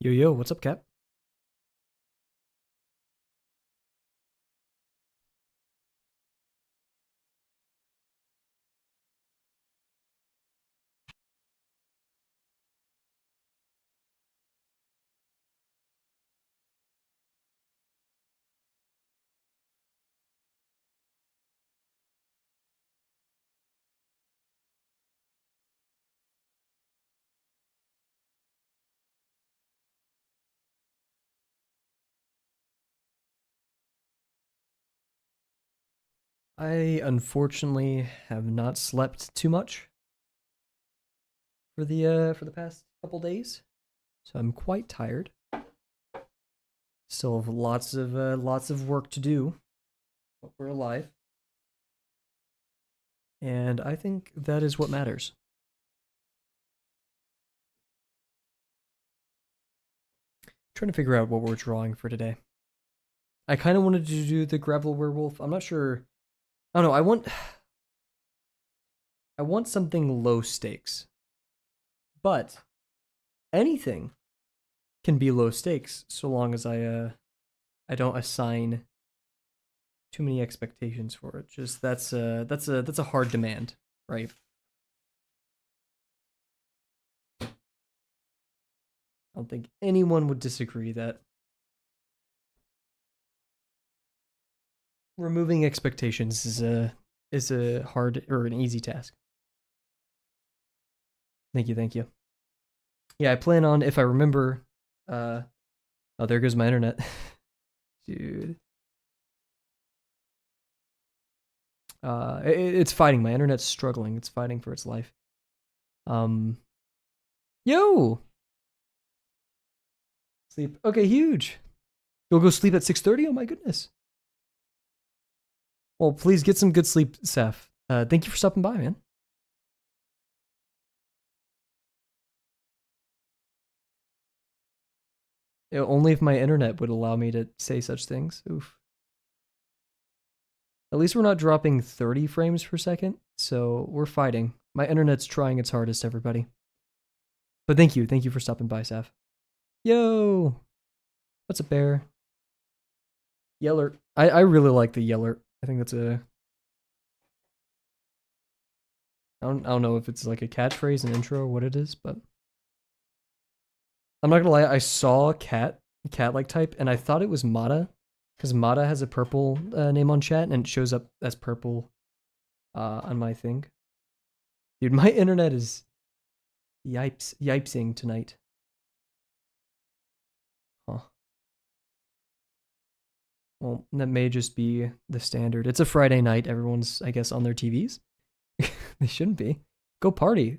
Yo, yo, what's up, Cap? I unfortunately have not slept too much for the past couple days, so I'm quite tired. Still have lots of work to do, but we're alive, and I think that is what matters. Trying to figure out what we're drawing for today. I kind of wanted to do the Gravel Werewolf. I'm not sure. I don't know. I want something low stakes, but anything can be low stakes so long as I don't assign too many expectations for it. Just that's a hard demand, right? I don't think anyone would disagree that removing expectations is a hard or an easy task. Thank you, thank you. Yeah, I plan on if I remember. Oh, there goes my internet, dude. It's fighting. My internet's struggling. It's fighting for its life. Um, yo, sleep. Okay, huge. You'll go sleep at 6:30. Oh my goodness. Well, please get some good sleep, Seth. Thank you for stopping by, man. Only if my internet would allow me to say such things. Oof. At least we're not dropping 30 frames per second, so we're fighting. My internet's trying its hardest, everybody. But thank you. Thank you for stopping by, Seth. Yo! What's up, bear? Yeller. I really like the Yeller. I think that's a... I don't know if it's like a catchphrase, an intro, or what it is, but... I'm not gonna lie, I saw cat-like type, and I thought it was Mata, because Mata has a purple name on chat, and it shows up as purple on my thing. Dude, my internet is yipesing tonight. Huh. Well, that may just be the standard. It's a Friday night. Everyone's, I guess, on their TVs. They shouldn't be. Go party.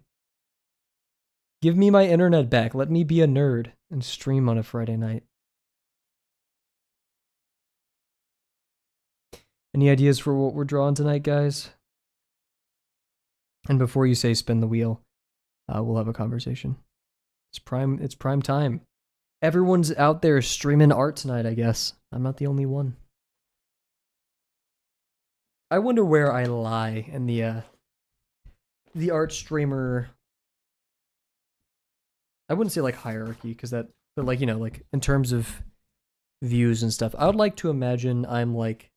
Give me my internet back. Let me be a nerd and stream on a Friday night. Any ideas for what we're drawing tonight, guys? And before you say spin the wheel, we'll have a conversation. It's prime time. Everyone's out there streaming art tonight, I guess. I'm not the only one. I wonder where I lie in the art streamer. I wouldn't say like hierarchy, because that, but like, you know, like in terms of views and stuff, I would like to imagine I'm like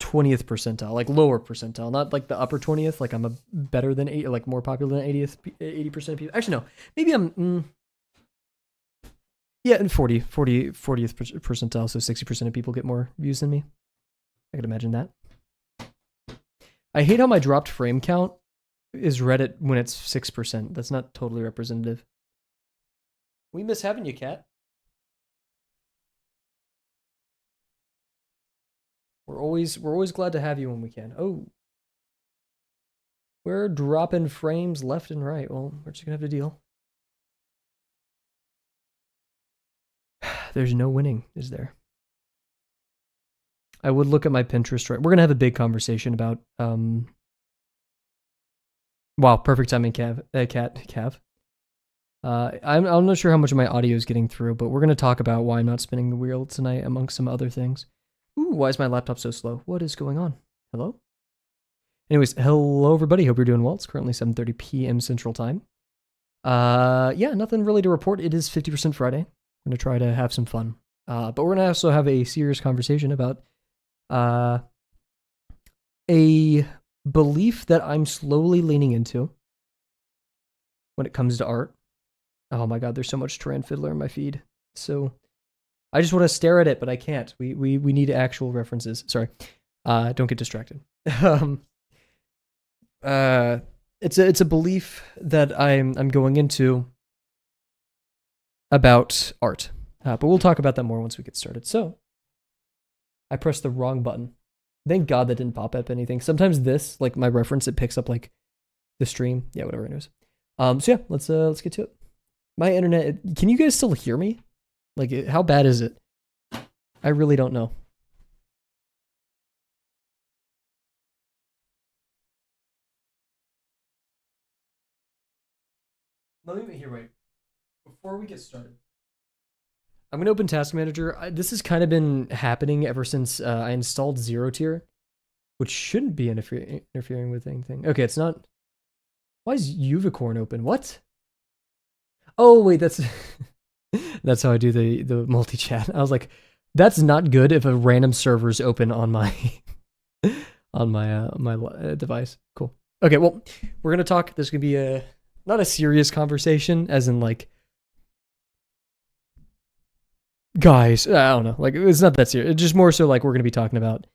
20th percentile, like lower percentile, not like the upper 20th, like I'm a better than 8, like more popular than 80% of people. Actually, no, maybe I'm, yeah, and 40th percentile, so 60% of people get more views than me. I could imagine that. I hate how my dropped frame count is Reddit when it's 6%. That's not totally representative. We miss having you, Kat. We're always glad to have you when we can. Oh. We're dropping frames left and right. Well, we're just gonna have to deal. There's no winning, is there? I would look at my Pinterest, right? We're gonna have a big conversation about wow, perfect timing, Cav. I'm not sure how much of my audio is getting through, but we're gonna talk about why I'm not spinning the wheel tonight, amongst some other things. Ooh, why is my laptop so slow? What is going on? Hello? Anyways, hello everybody. Hope you're doing well. It's currently 7:30 p.m. Central Time. Yeah, nothing really to report. It is 50% Friday. I'm gonna try to have some fun. But we're gonna also have a serious conversation about a belief that I'm slowly leaning into when it comes to art. Oh my god, there's so much Taran Fiddler in my feed. So I just want to stare at it, but I can't. We need actual references. Sorry. Don't get distracted. It's a belief that I'm going into about art. But we'll talk about that more once we get started. So I pressed the wrong button. Thank God that didn't pop up anything. Sometimes this, like my reference, it picks up like the stream. Yeah, whatever it is. So yeah, let's get to it. My internet, can you guys still hear me? Like, how bad is it? I really don't know. Let me here, wait. Before we get started, I'm going to open Task Manager. This has kind of been happening ever since I installed Zero Tier, which shouldn't be interfering with anything. Okay, it's not. Why is Uvicorn open? What? Oh, wait, that's that's how I do the multi-chat. I was like, that's not good if a random server's open on my on my device. Cool. Okay, well, we're going to talk. There's going to be not a serious conversation, as in like, guys, I don't know. Like, it's not that serious. It's just more so like we're going to be talking about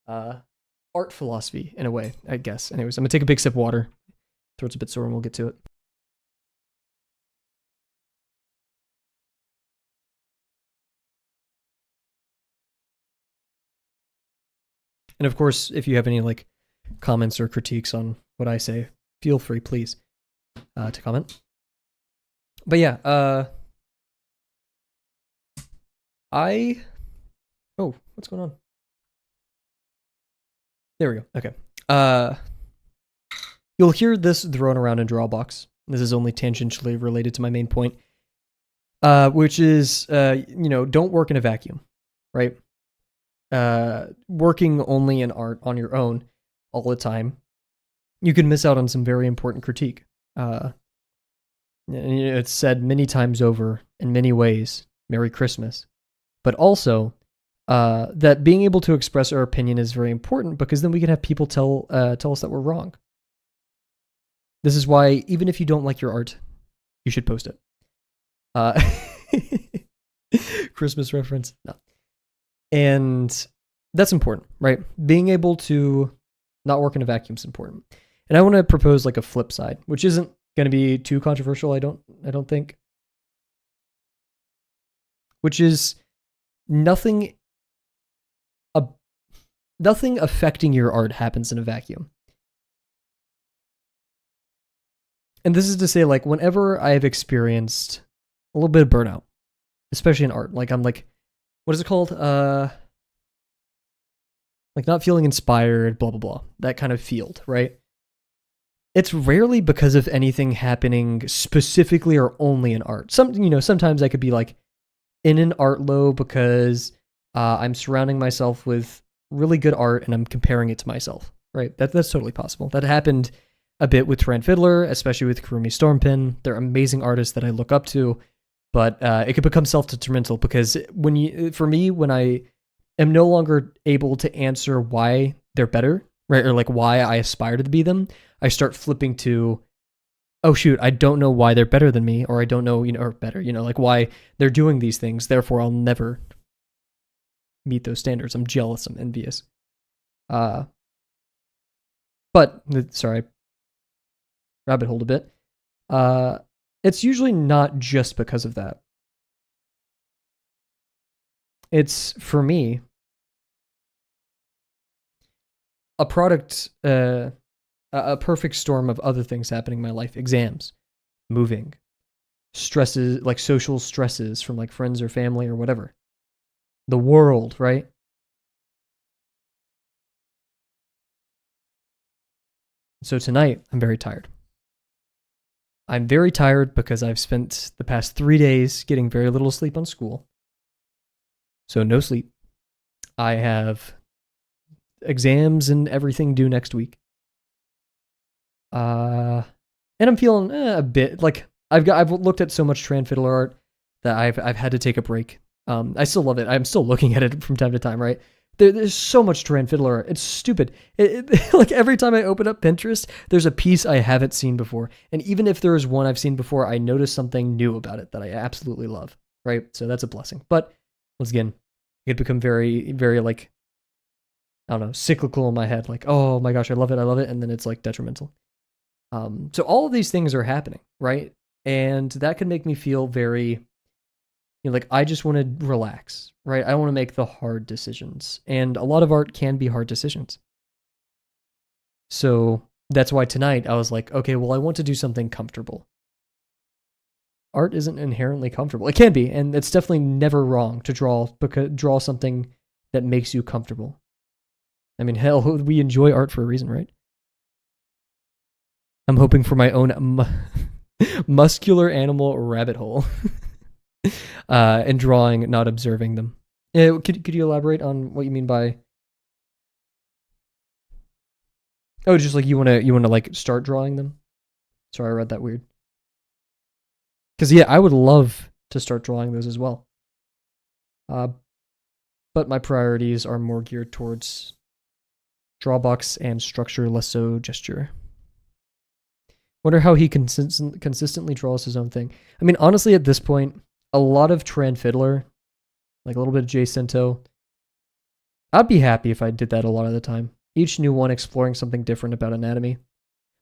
art philosophy in a way, I guess. Anyways, I'm going to take a big sip of water. Throat's a bit sore and we'll get to it. And of course, if you have any like comments or critiques on what I say, feel free, please, to comment. But yeah, oh, what's going on? There we go. Okay. You'll hear this thrown around in Drawbox. This is only tangentially related to my main point, which is, don't work in a vacuum, right? Working only in art on your own all the time, you can miss out on some very important critique. It's said many times over in many ways, Merry Christmas, but also that being able to express our opinion is very important because then we can have people tell us that we're wrong. This is why even if you don't like your art, you should post it. Christmas reference. No. And that's important, right? Being able to not work in a vacuum is important. And I want to propose like a flip side, which isn't going to be too controversial, I don't think. Which is nothing affecting your art happens in a vacuum. And this is to say, like, whenever I have experienced a little bit of burnout, especially in art, like I'm like, what is it called? Like not feeling inspired, blah, blah, blah. That kind of field, right? It's rarely because of anything happening specifically or only in art. Sometimes I could be like in an art low because I'm surrounding myself with really good art and I'm comparing it to myself, right? That's totally possible. That happened a bit with Taran Fiddler, especially with Kurumi Stormpin. They're amazing artists that I look up to, but it could become self-detrimental because when I am no longer able to answer why they're better, right, or like why I aspire to be them, I start flipping to, oh shoot, I don't know why they're better than me, or I don't know, or better, like why they're doing these things. Therefore, I'll never meet those standards. I'm jealous. I'm envious. But sorry, rabbit hole a bit. It's usually not just because of that. It's, for me, a product, a perfect storm of other things happening in my life. Exams, moving, stresses, like social stresses from like friends or family or whatever. The world, right? So tonight, I'm very tired. I'm very tired because I've spent the past 3 days getting very little sleep on school. So no sleep. I have exams and everything due next week. And I'm feeling a bit like I've looked at so much Tran Fiddler art that I've had to take a break. I still love it. I'm still looking at it from time to time, right? There's so much Tran Fiddler art. It's stupid. Like every time I open up Pinterest, there's a piece I haven't seen before. And even if there is one I've seen before, I notice something new about it that I absolutely love, right? So that's a blessing. But once again, it become very, very like, I don't know, cyclical in my head. Like, oh my gosh, I love it. And then it's like detrimental. So all of these things are happening, right? And that can make me feel very, like I just want to relax, right? I don't want to make the hard decisions. And a lot of art can be hard decisions. So that's why tonight I was like, okay, well, I want to do something comfortable. Art isn't inherently comfortable. It can be, and it's definitely never wrong to draw something that makes you comfortable. I mean, hell, we enjoy art for a reason, right? I'm hoping for my own muscular animal rabbit hole. And drawing, not observing them. Could you elaborate on what you mean by? Oh, just like you wanna like start drawing them. Sorry, I read that weird. Because yeah, I would love to start drawing those as well. But my priorities are more geared towards drawbox and structure, less so gesture. Wonder how he consistently draws his own thing. I mean, honestly, at this point, a lot of Tran Fiddler, like a little bit of Jacinto. I'd be happy if I did that a lot of the time. Each new one exploring something different about anatomy.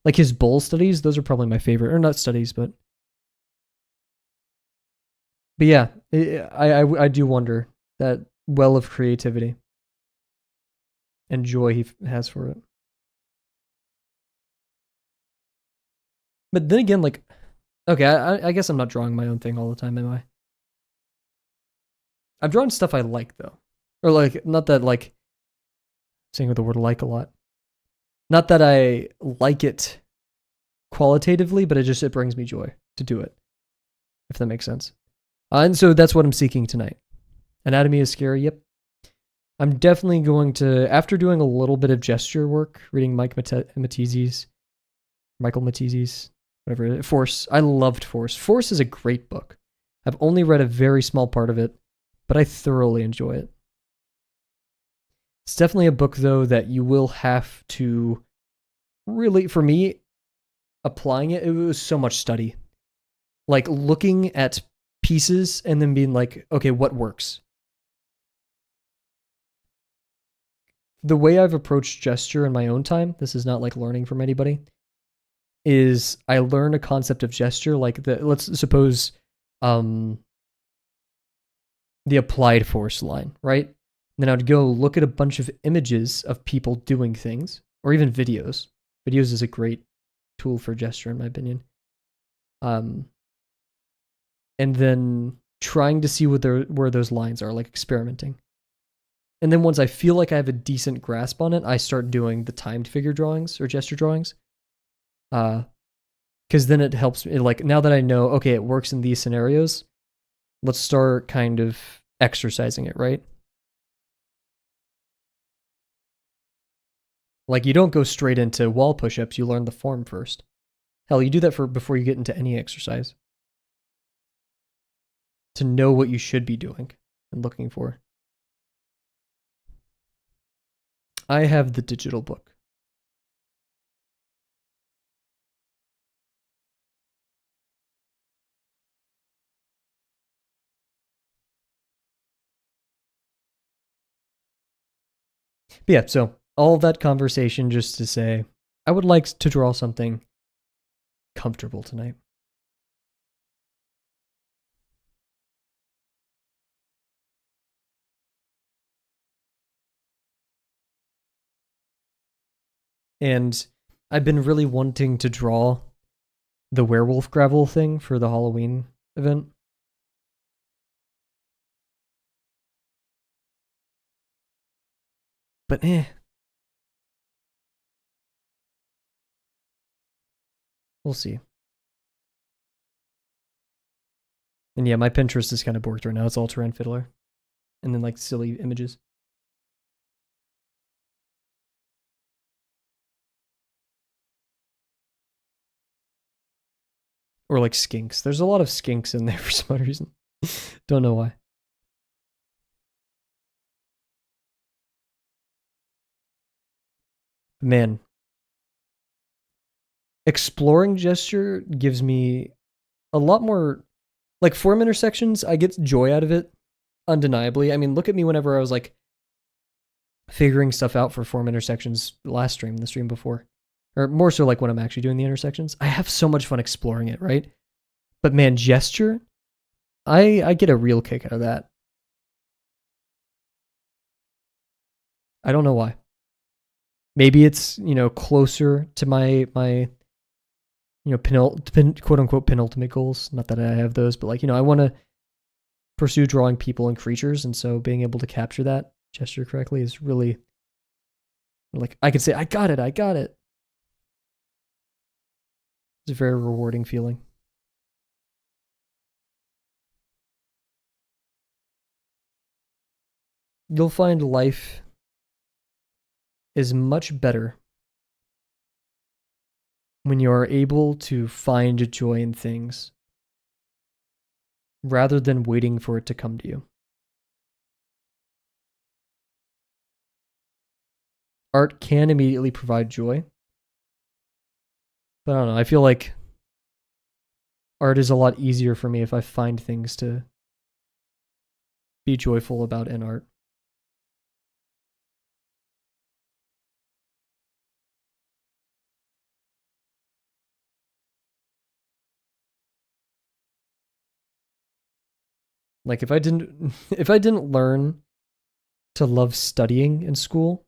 Like his bull studies, those are probably my favorite. Or not studies, but yeah, I do wonder that well of creativity and joy he has for it. But then again, like, okay, I guess I'm not drawing my own thing all the time, am I? I've drawn stuff I like though, or like not that like saying the word like a lot. Not that I like it qualitatively, but it brings me joy to do it, if that makes sense. And so that's what I'm seeking tonight. Anatomy is scary. Yep. I'm definitely going to, after doing a little bit of gesture work, reading Michael Mattesi's, whatever, Force. I loved Force. Force is a great book. I've only read a very small part of it, but I thoroughly enjoy it. It's definitely a book, though, that you will have to really, for me, applying it, it was so much study. Like looking at pieces and then being like, okay, what works? The way I've approached gesture in my own time, this is not like learning from anybody, is I learn a concept of gesture, like let's suppose the applied force line, right? Then I'd go look at a bunch of images of people doing things, or even videos. Videos is a great tool for gesture, in my opinion. And then trying to see where those lines are, like experimenting. And then once I feel like I have a decent grasp on it, I start doing the timed figure drawings or gesture drawings. Because then it helps me, like, now that I know, okay, it works in these scenarios, let's start kind of exercising it, right? Like, you don't go straight into wall push-ups, you learn the form first. Hell, you do that before you get into any exercise. To know what you should be doing and looking for. I have the digital book. But yeah, so all that conversation just to say, I would like to draw something comfortable tonight. And I've been really wanting to draw the Werewolf Gravel thing for the Halloween event. But we'll see. And yeah, my Pinterest is kind of borked right now. It's all Tran Fiddler. And then like silly images. Or like skinks. There's a lot of skinks in there for some odd reason. Don't know why. Man, exploring gesture gives me a lot more, like form intersections. I get joy out of it, undeniably. I mean, look at me whenever I was like figuring stuff out for form intersections last stream, the stream before, or more so like when I'm actually doing the intersections. I have so much fun exploring it, right? But man, gesture, I get a real kick out of that. I don't know why. Maybe it's, closer to my quote unquote penultimate goals. Not that I have those, but like, I want to pursue drawing people and creatures, and so being able to capture that gesture correctly is really, like, I could say I got it. It's a very rewarding feeling. You'll find life is much better when you are able to find joy in things rather than waiting for it to come to you. Art can immediately provide joy, but I don't know. I feel like art is a lot easier for me if I find things to be joyful about in art. Like if I didn't learn to love studying in school,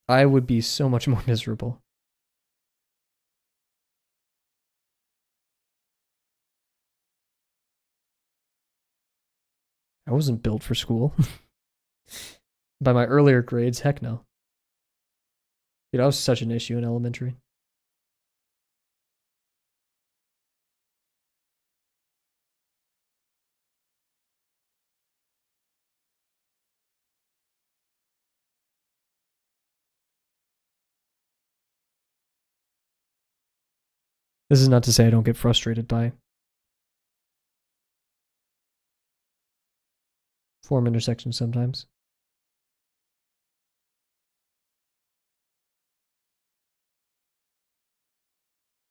I would be so much more miserable. I wasn't built for school. By my earlier grades, heck no. Dude, I was such an issue in elementary. This is not to say I don't get frustrated by form intersections sometimes.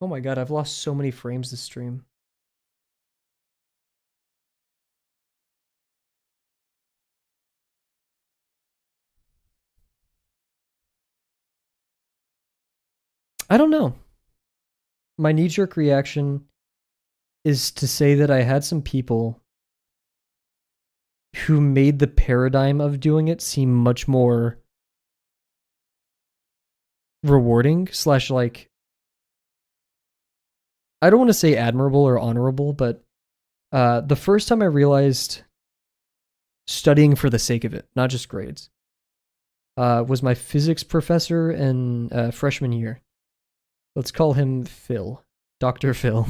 Oh my god, I've lost so many frames this stream. I don't know. My knee-jerk reaction is to say that I had some people who made the paradigm of doing it seem much more rewarding / like, I don't want to say admirable or honorable, but the first time I realized studying for the sake of it, not just grades, was my physics professor in freshman year. Let's call him Phil. Dr. Phil.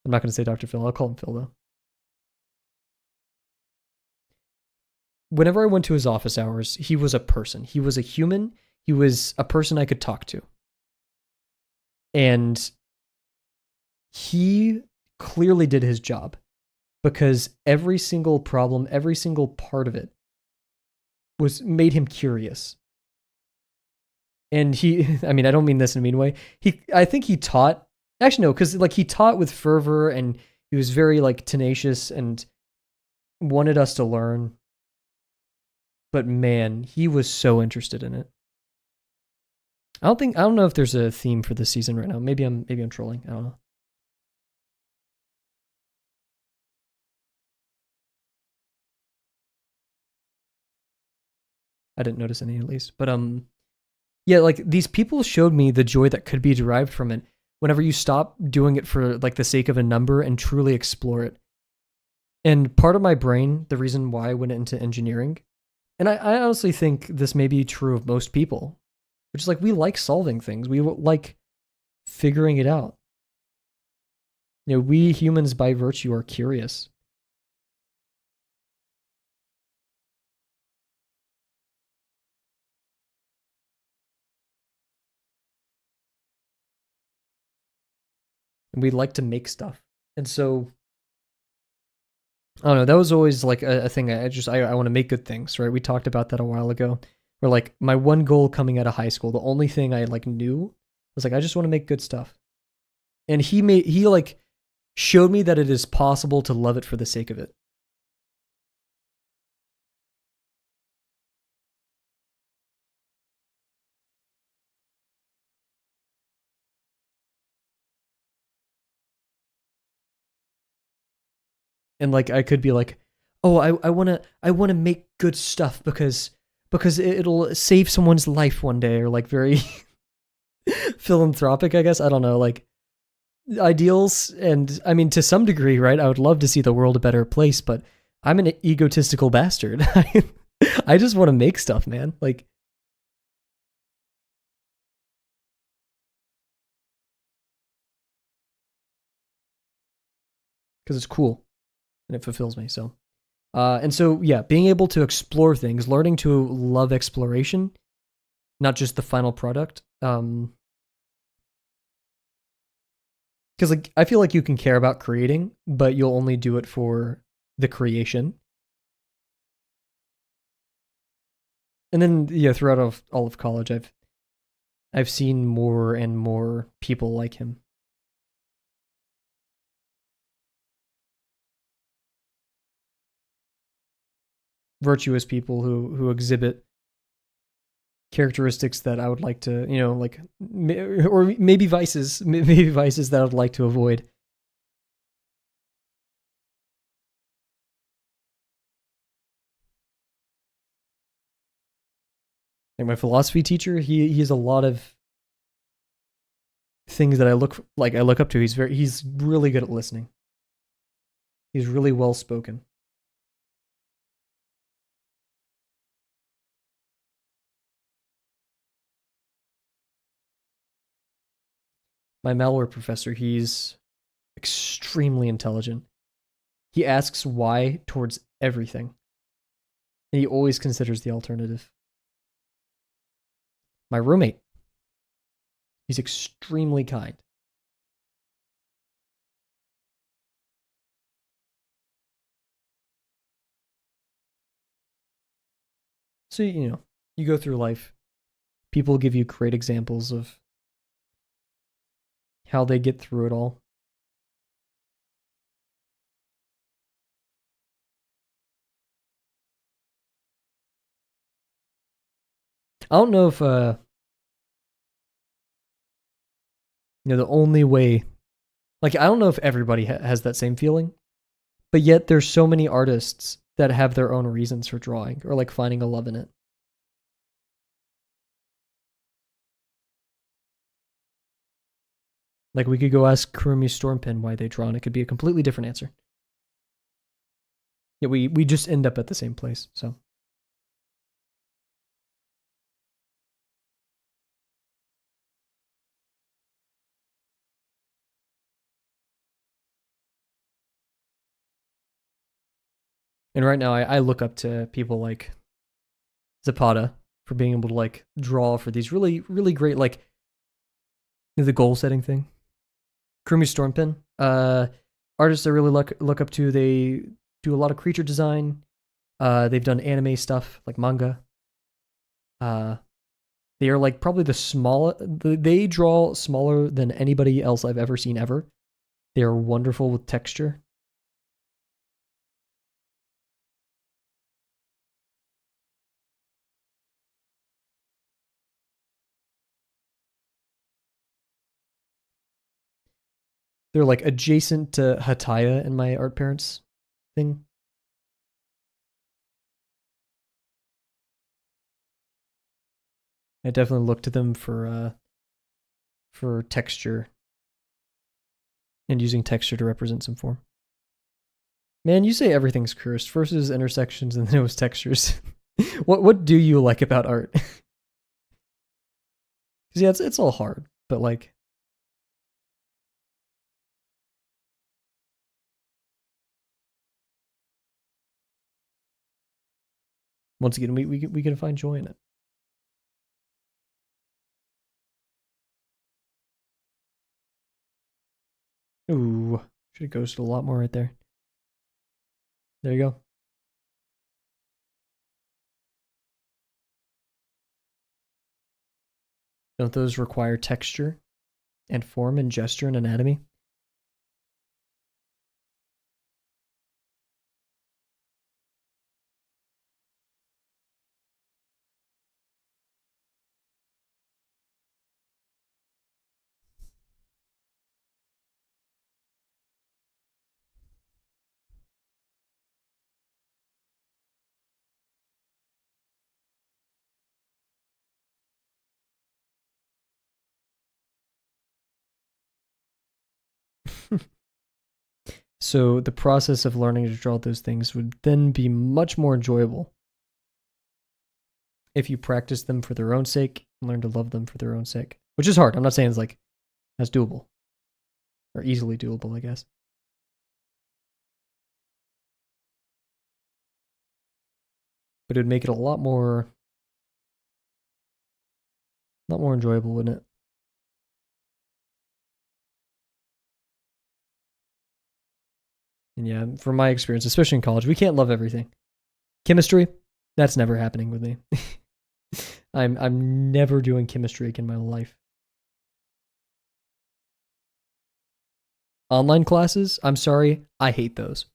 I'm not going to say Dr. Phil. I'll call him Phil, though. Whenever I went to his office hours, he was a person. He was a human. He was a person I could talk to. And he clearly did his job because every single problem, every single part of it made him curious. And I mean, I don't mean this in a mean way. I think he taught, actually no, because like he taught with fervor and he was very like tenacious and wanted us to learn. But man, he was so interested in it. I don't know if there's a theme for this season right now. Maybe I'm trolling. I don't know. I didn't notice any at least. But yeah, like these people showed me the joy that could be derived from it whenever you stop doing it for like the sake of a number and truly explore it. And part of my brain, the reason why I went into engineering, and I honestly think this may be true of most people, which is like we like solving things. We like figuring it out. We humans by virtue are curious. and we like to make stuff. And so I don't know, that was always like a thing. I want to make good things, right? We talked about that a while ago. Where like my one goal coming out of high school, the only thing I like knew was like I just want to make good stuff. And he like showed me that it is possible to love it for the sake of it. And like I could be like, oh, I wanna make good stuff because it'll save someone's life one day, or like very philanthropic, I guess. I don't know, like ideals. And I mean, to some degree, right? I would love to see the world a better place, but I'm an egotistical bastard. I just want to make stuff, man. Like, because it's cool and it fulfills me. So, and so yeah, being able to explore things, learning to love exploration, not just the final product. Because like I feel like you can care about creating, but you'll only do it for the creation. And then yeah, throughout all of college, I've seen more and more people like him. Virtuous people who exhibit characteristics that I would like to, like, or maybe vices, maybe vices that I would like to avoid. Like my philosophy teacher, he has a lot of things that I look up to. He's really good at listening. He's really well spoken. My malware professor, he's extremely intelligent. He asks why towards everything. And he always considers the alternative. My roommate, he's extremely kind. So, you go through life, people give you great examples of how they get through it all. I don't know if the only way, like I don't know if everybody has that same feeling, but yet there's so many artists that have their own reasons for drawing or like finding a love in it. Like we could go ask Kurumi Stormpin why they draw, and it could be a completely different answer. Yeah, we just end up at the same place. So, and right now I look up to people like Zapata for being able to like draw for these really really great, like the goal setting thing. Kurumi Stormpin, artists I really look up to. They do a lot of creature design. They've done anime stuff like manga. Uh, they are like probably the small. They draw smaller than anybody else I've ever seen ever. They are wonderful with texture. They're like adjacent to Hataya in my art parents thing. I definitely look to them for texture and using texture to represent some form. Man, you say everything's cursed. First it was intersections, and then it was textures. What do you like about art? Because yeah, it's all hard, but like once again, we can find joy in it. Ooh, should have ghosted a lot more right there. There you go. Don't those require texture and form and gesture and anatomy? So the process of learning to draw those things would then be much more enjoyable if you practice them for their own sake and learn to love them for their own sake. Which is hard. I'm not saying it's like that's doable. Or easily doable, I guess. But it would make it a lot more enjoyable, wouldn't it? And yeah, from my experience, especially in college, we can't love everything. Chemistry, that's never happening with me. I'm never doing chemistry again in my life. Online classes, I'm sorry, I hate those.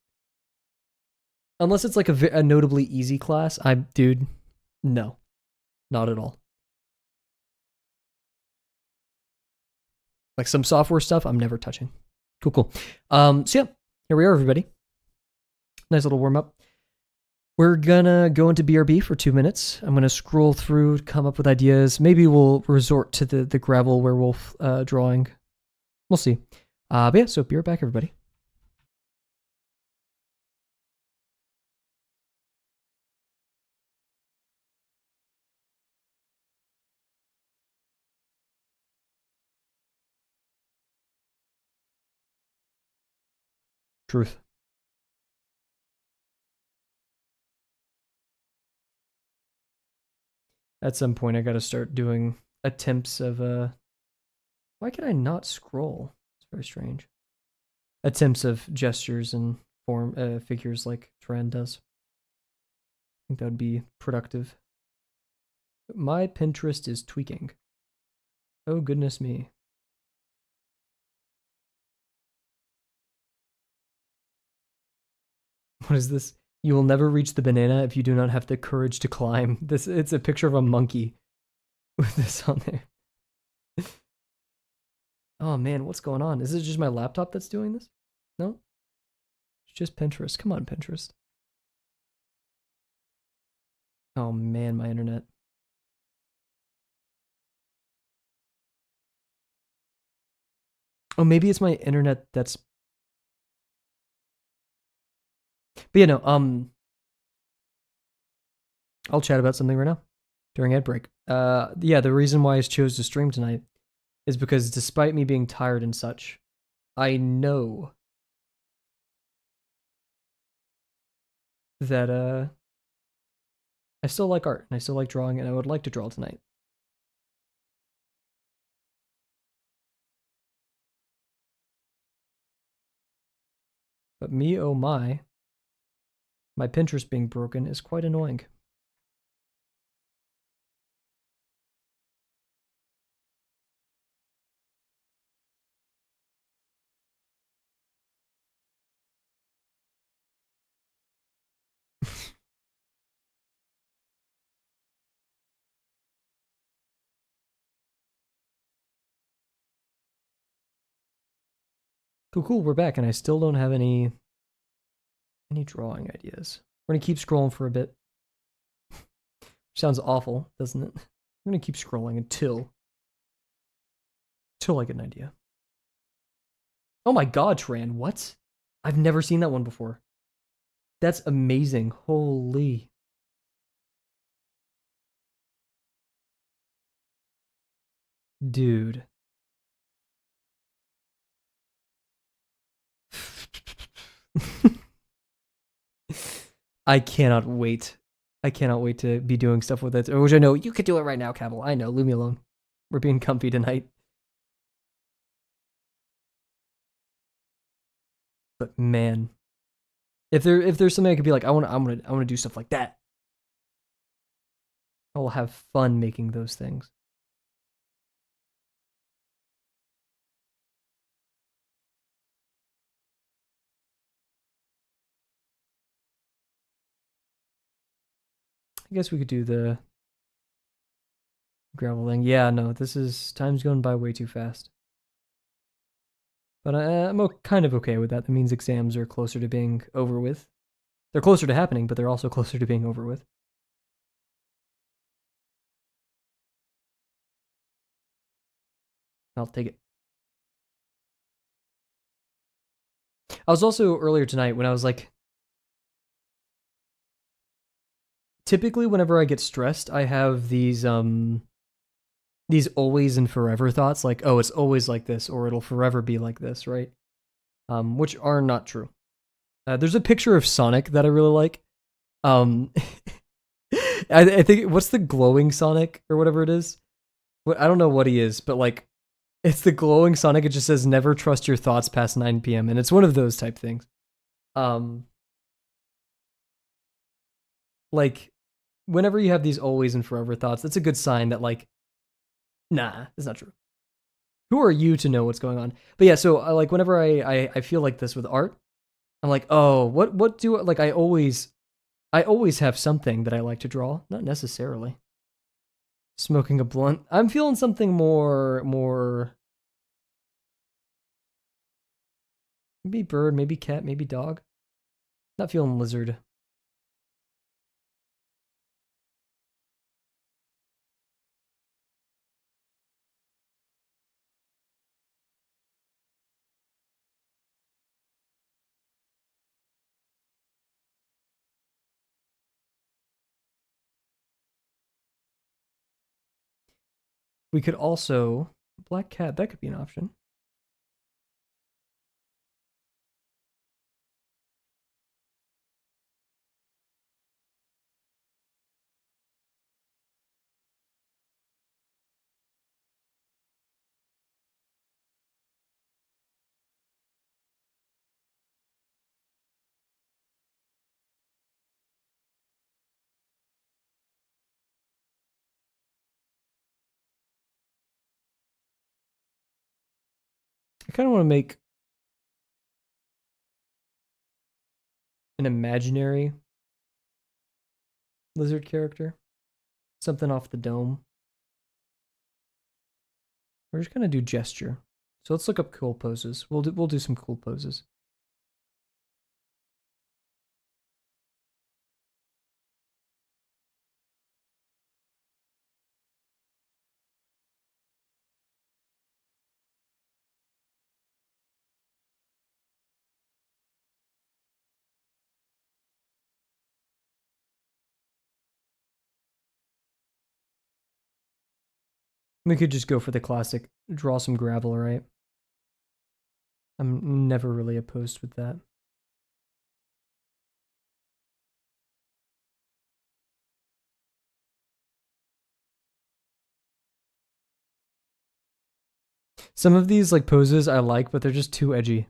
Unless it's like a notably easy class, dude, no, not at all. Like some software stuff, I'm never touching. Cool. So yeah, here we are, everybody. Nice little warm up. We're gonna go into BRB for 2 minutes. I'm gonna scroll through, come up with ideas. Maybe we'll resort to the gravel werewolf drawing. We'll see. But yeah, so be right back, everybody. Truth. At some point, I gotta start doing attempts of why can I not scroll? It's very strange. Attempts of gestures and form figures like Turan does. I think that would be productive. My Pinterest is tweaking. Oh goodness me. What is this? You will never reach the banana if you do not have the courage to climb. It's a picture of a monkey with this on there. Oh man, what's going on? Is it just my laptop that's doing this? No? It's just Pinterest. Come on, Pinterest. Oh man, my internet. Oh, maybe it's my internet that's. But yeah, no, I'll chat about something right now during ad break. Yeah, the reason why I chose to stream tonight is because despite me being tired and such, I know that I still like art and I still like drawing and I would like to draw tonight. But me, oh my Pinterest being broken is quite annoying. Cool, we're back and I still don't have any drawing ideas. We're gonna keep scrolling for a bit. Sounds awful, doesn't it? I'm gonna keep scrolling until I get an idea. Oh my god, Tran, what? I've never seen that one before. That's amazing. Holy. Dude. I cannot wait. I cannot wait to be doing stuff with it. Which I know you could do it right now, Kavel. I know. Leave me alone. We're being comfy tonight. But man, if there's something I could be like, I want to do stuff like that. I will have fun making those things. I guess we could do the gravel thing. Yeah, no, time's going by way too fast. But I'm kind of okay with that. That means exams are closer to being over with. They're closer to happening, but they're also closer to being over with. I'll take it. I was also earlier tonight when I was like, typically whenever I get stressed, I have these always and forever thoughts, like, oh, it's always like this, or it'll forever be like this, right? Which are not true. There's a picture of Sonic that I really like. Um, I think what's the glowing Sonic or whatever it is. I don't know what he is, but like, it's the glowing Sonic. It just says never trust your thoughts past 9 p.m. and it's one of those type things. Um, like whenever you have these always and forever thoughts, that's a good sign that like, nah, it's not true. Who are you to know what's going on? But yeah, so like whenever I feel like this with art, I'm like, oh, what do like I always have something that I like to draw. Not necessarily. Smoking a blunt. I'm feeling something more maybe bird, maybe cat, maybe dog. Not feeling lizard. We could also black cat, that could be an option. I kind of want to make an imaginary lizard character. Something off the dome. We're just gonna do gesture. So let's look up cool poses. We'll do some cool poses. We could just go for the classic, draw some gravel, right? I'm never really opposed with that. Some of these like poses I like, but they're just too edgy.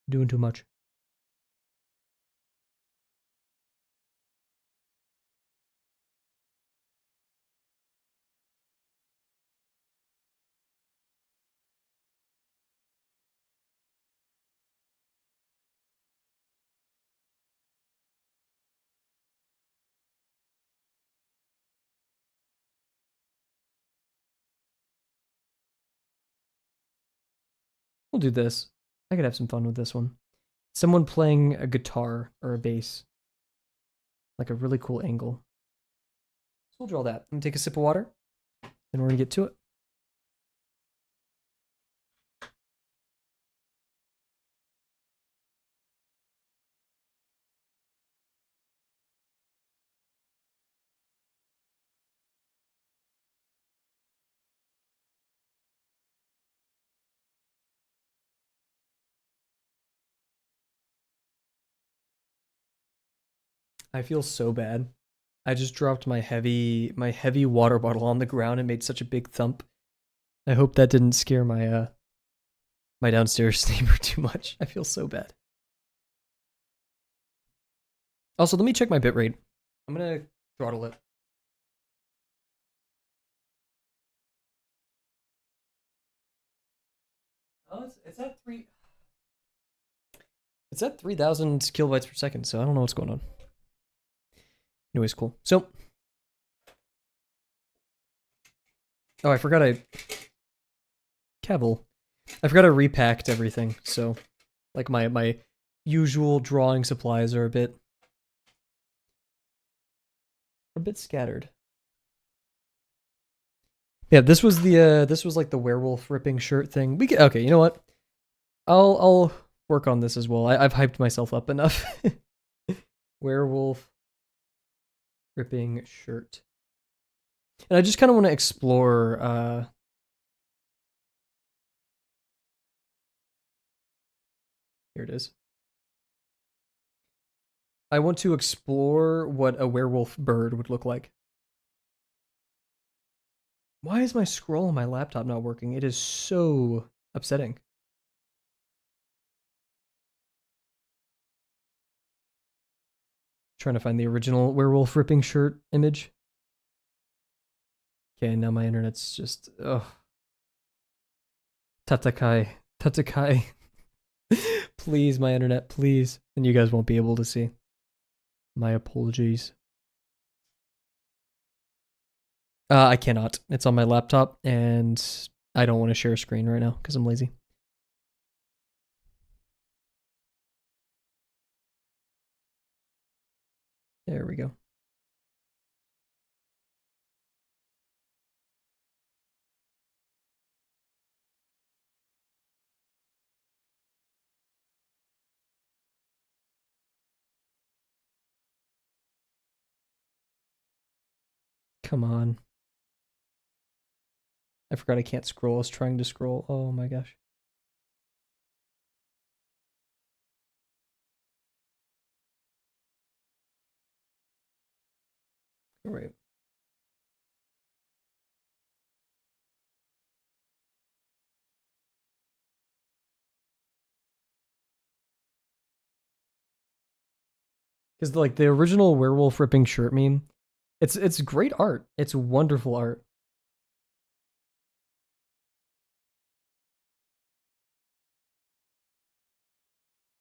Doing too much. We'll do this. I could have some fun with this one. Someone playing a guitar or a bass. Like a really cool angle. So we'll draw that. I'm gonna take a sip of water, then we're gonna get to it. I feel so bad. I just dropped my heavy water bottle on the ground and made such a big thump. I hope that didn't scare my my downstairs neighbor too much. I feel so bad. Also, let me check my bitrate. I'm gonna throttle it. Oh, it's at three. It's at 3,000 kilobytes per second, so I don't know what's going on. Anyways, cool. So, oh, I forgot Kavel. I forgot I repacked everything, so like my usual drawing supplies are a bit scattered. Yeah, this was like the werewolf ripping shirt thing. Okay, you know what? I'll work on this as well. I've hyped myself up enough. Werewolf ripping shirt. And I just kind of want to explore here it is. I want to explore what a werewolf bird would look like. Why is my scroll on my laptop not working? It is so upsetting. Trying to find the original werewolf ripping shirt image. Okay, now my internet's just Tatakai. Please, my internet, please. And you guys won't be able to see. My apologies. I cannot. It's on my laptop, and I don't want to share a screen right now because I'm lazy. There we go. Come on. I forgot I can't scroll. I was trying to scroll. Oh my gosh. All right. Because like the original werewolf ripping shirt meme, it's great art. It's wonderful art.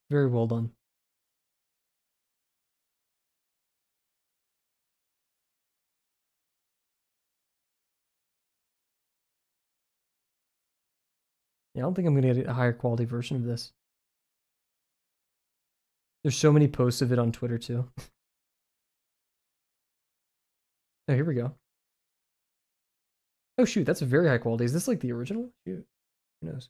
Very well done. Yeah, I don't think I'm gonna get a higher quality version of this. There's so many posts of it on Twitter too. Oh, here we go. Oh shoot, that's very high quality. Is this like the original? Shoot, who knows?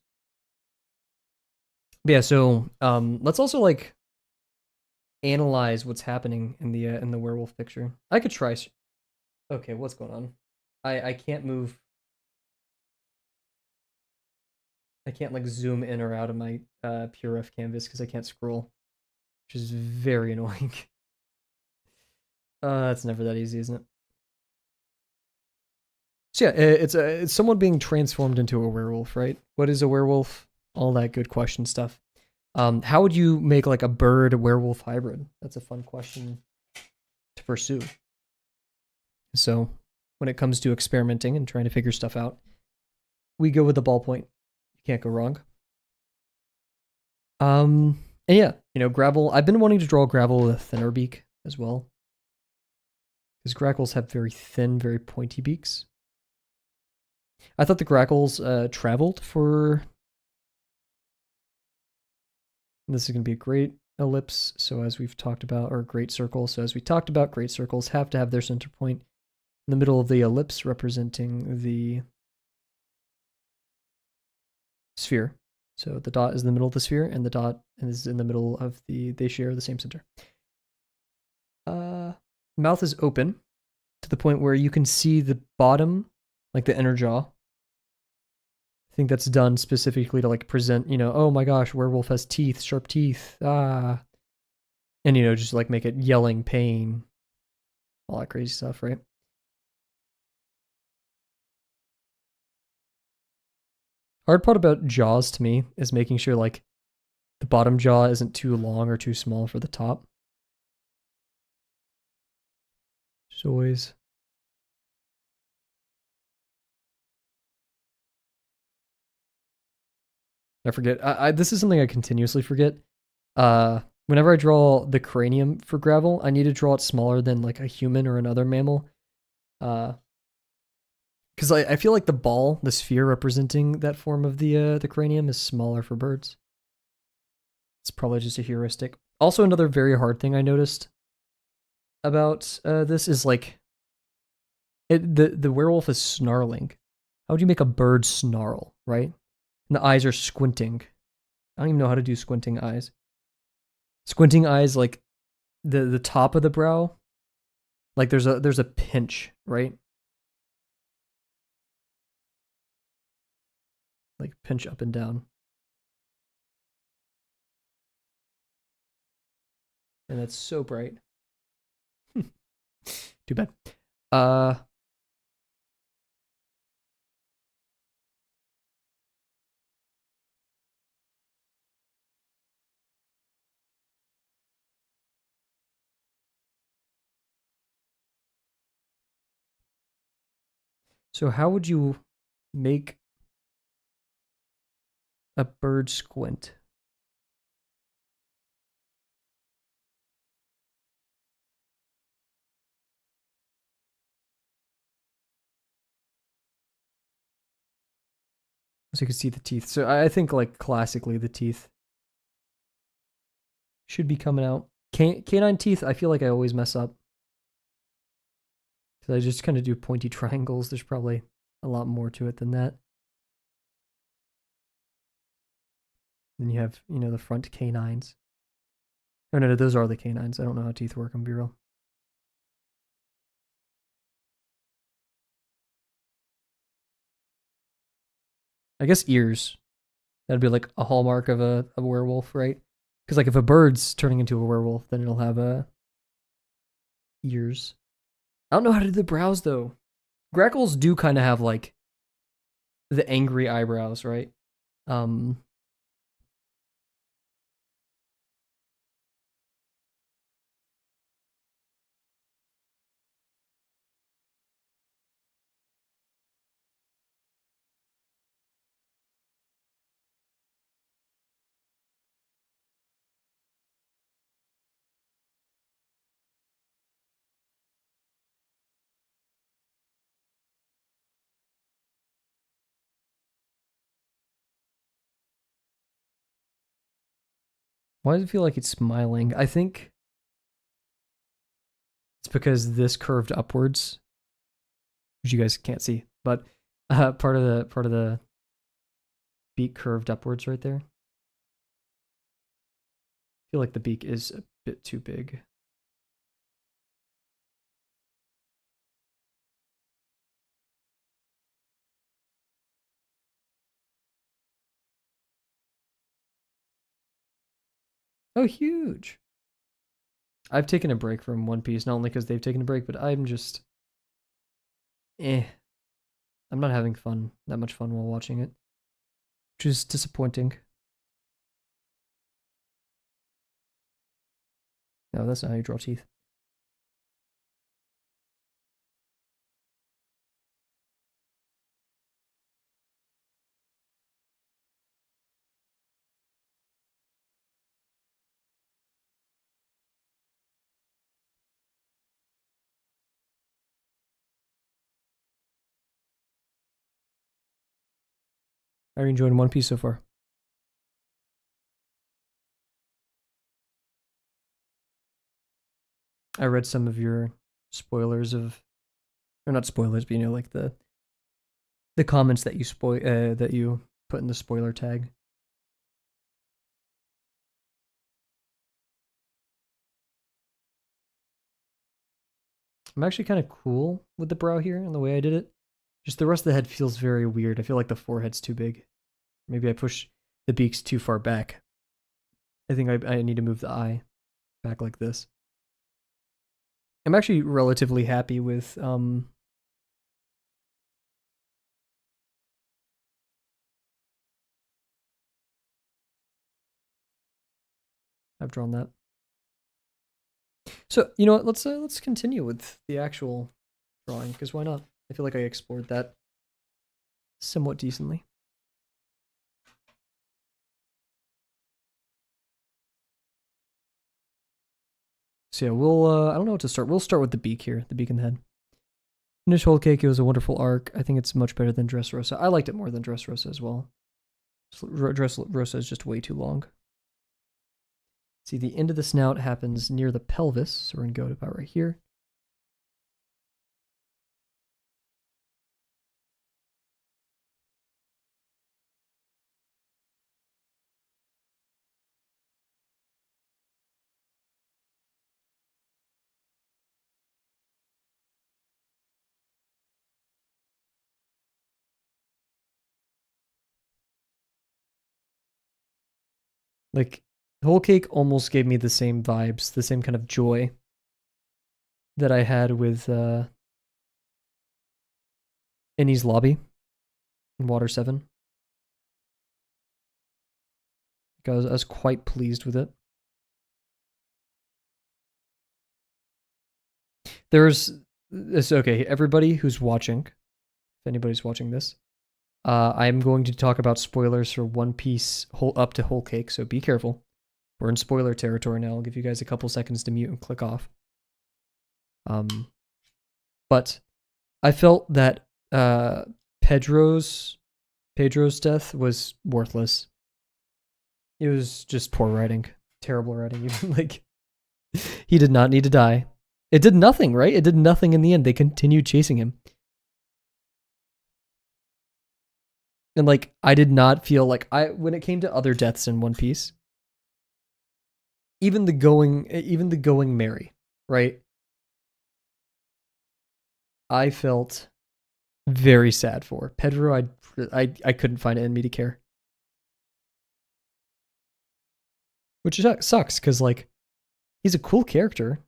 But yeah, so let's also like analyze what's happening in the werewolf picture. I could try. Okay, what's going on? I can't move. I can't like zoom in or out of my PureRef canvas because I can't scroll, which is very annoying. It's never that easy, isn't it? So yeah, it's someone being transformed into a werewolf, right? What is a werewolf? All that good question stuff. How would you make like a bird werewolf hybrid? That's a fun question to pursue. So when it comes to experimenting and trying to figure stuff out, we go with the ballpoint. You can't go wrong. And yeah, you know, Gravel. I've been wanting to draw Gravel with a thinner beak as well, because grackles have very thin, very pointy beaks. I thought the grackles traveled for. This is going to be a great ellipse. So as we've talked about, or great circle. So as we talked about, great circles have to have their center point in the middle of the ellipse, representing the sphere. So the dot is in the middle of the sphere, and the dot is in the middle of they share the same center. Mouth is open to the point where you can see the bottom, like the inner jaw. I think that's done specifically to like present, you know, oh my gosh, werewolf has teeth, sharp teeth, ah. And, you know, just like make it yelling pain, all that crazy stuff, right? Hard part about jaws to me is making sure like the bottom jaw isn't too long or too small for the top. Just always. I forget. This is something I continuously forget. Whenever I draw the cranium for gravel, I need to draw it smaller than like a human or another mammal. Because I feel like the ball, the sphere representing that form of the cranium, is smaller for birds. It's probably just a heuristic. Also, another very hard thing I noticed about this is like the werewolf is snarling. How would you make a bird snarl, right? And the eyes are squinting. I don't even know how to do squinting eyes. Squinting eyes, like the top of the brow, like there's a pinch, right? Like pinch up and down. And it's so bright. Too bad. So how would you make a bird squint? So you can see the teeth. So I think like classically the teeth should be coming out. Canine teeth, I feel like I always mess up. Because I just kind of do pointy triangles. There's probably a lot more to it than that. Then you have, the front canines. Oh, no, those are the canines. I don't know how teeth work on B-roll. I guess ears. That'd be like a hallmark of a werewolf, right? Because like if a bird's turning into a werewolf, then it'll have ears. I don't know how to do the brows though. Grackles do kind of have like the angry eyebrows, right? Um, why does it feel like it's smiling? I think it's because this curved upwards, which you guys can't see, but part of the beak curved upwards right there. I feel like the beak is a bit too big. Oh, huge. I've taken a break from One Piece, not only because they've taken a break, but I'm just eh. I'm not having that much fun while watching it, which is disappointing. No, that's not how you draw teeth. How are you enjoying One Piece so far? I read some of your spoilers or not spoilers, but like the comments that that you put in the spoiler tag. I'm actually kind of cool with the brow here and the way I did it. Just the rest of the head feels very weird. I feel like the forehead's too big. Maybe I push the beaks too far back. I think I need to move the eye back like this. I'm actually relatively happy with I've drawn that. So you know what? Let's continue with the actual drawing, because why not? I feel like I explored that somewhat decently. So yeah, we'll I don't know what to start. We'll start with the beak here, the beak in the head. Finish Whole Cake, it was a wonderful arc. I think it's much better than Dressrosa. I liked it more than Dressrosa as well. Dressrosa is just way too long. See, the end of the snout happens near the pelvis, so we're going to go to about right here. Like, Whole Cake almost gave me the same vibes, the same kind of joy that I had with Innie's Lobby in Water 7. I was quite pleased with it. It's okay, everybody who's watching, if anybody's watching this, I'm going to talk about spoilers for One Piece up to Whole Cake, so be careful. We're in spoiler territory now. I'll give you guys a couple seconds to mute and click off. But I felt that Pedro's death was worthless. It was just poor writing, terrible writing. Like, he did not need to die. It did nothing, right? It did nothing in the end. They continued chasing him. And like, I did not feel like when it came to other deaths in One Piece, even the going merry, right? I felt very sad for Pedro. I couldn't find it in me to care, which sucks because like he's a cool character.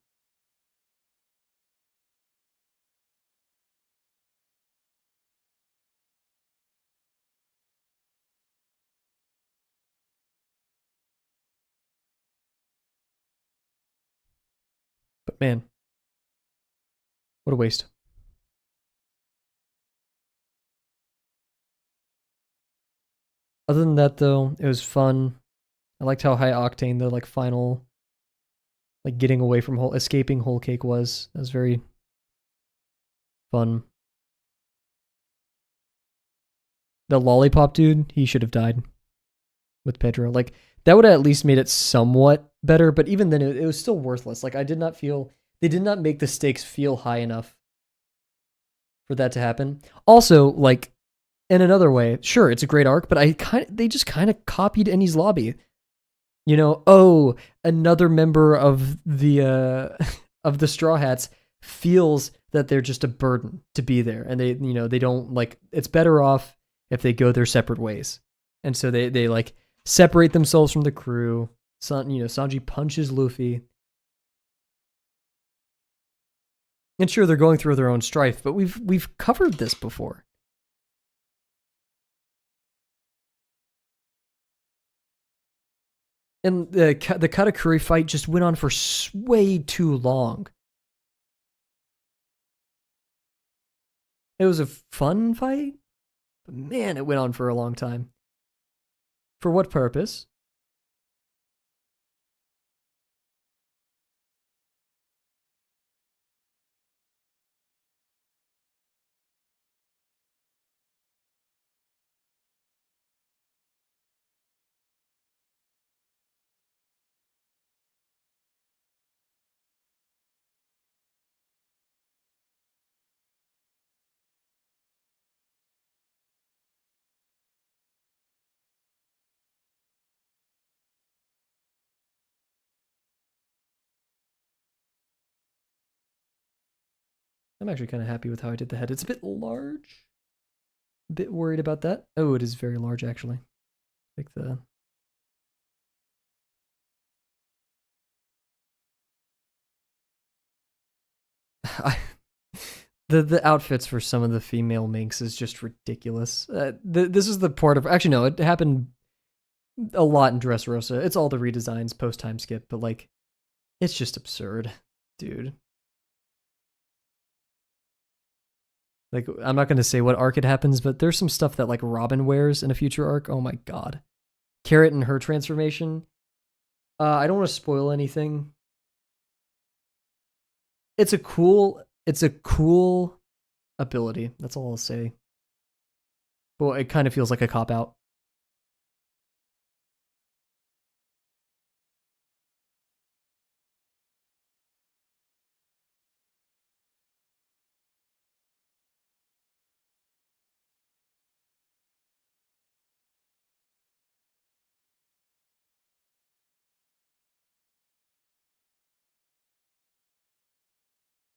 But man, what a waste. Other than that, though, it was fun. I liked how high octane the like final, like getting away from escaping Whole Cake was. That was very fun. The lollipop dude, he should have died with Pedro. Like, that would have at least made it somewhat better, but even then, it was still worthless. Like, they did not make the stakes feel high enough for that to happen. Also, like, in another way, sure, it's a great arc, but they just kind of copied Ennie's Lobby. You know, oh, another member of the of the Straw Hats feels that they're just a burden to be there, and they don't like. It's better off if they go their separate ways, and so they like separate themselves from the crew. Sanji punches Luffy, and sure, they're going through their own strife, but we've covered this before. And the Katakuri fight just went on for way too long. It was a fun fight, but man, it went on for a long time. For what purpose? I'm actually kind of happy with how I did the head. It's a bit large. A bit worried about that. Oh, it is very large, actually. Like the... the outfits for some of the female minks is just ridiculous. This is the part of... Actually, no, it happened a lot in Dressrosa. It's all the redesigns post time skip, but like, it's just absurd, dude. Like, I'm not gonna say what arc it happens, but there's some stuff that like Robin wears in a future arc. Oh my god, Carrot and her transformation. I don't want to spoil anything. It's a cool ability. That's all I'll say. But it kind of feels like a cop out.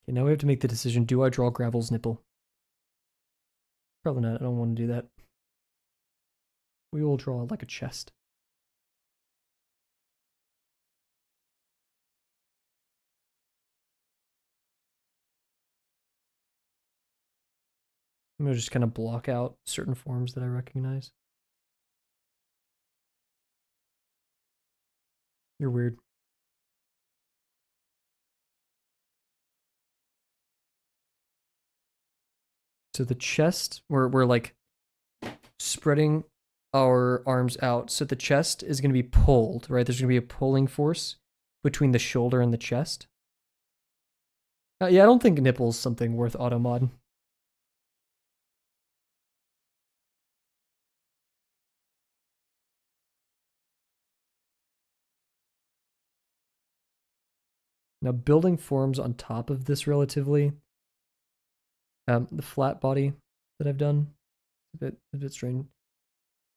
Okay, now we have to make the decision. Do I draw Gravel's nipple? Probably not. I don't want to do that. We will draw like a chest. I'm gonna just kind of block out certain forms that I recognize. You're weird. So the chest, we're like spreading our arms out. So the chest is going to be pulled, right? There's going to be a pulling force between the shoulder and the chest. Yeah, I don't think nipple's something worth auto mod. Now building forms on top of this relatively. The flat body that I've done, a bit strange.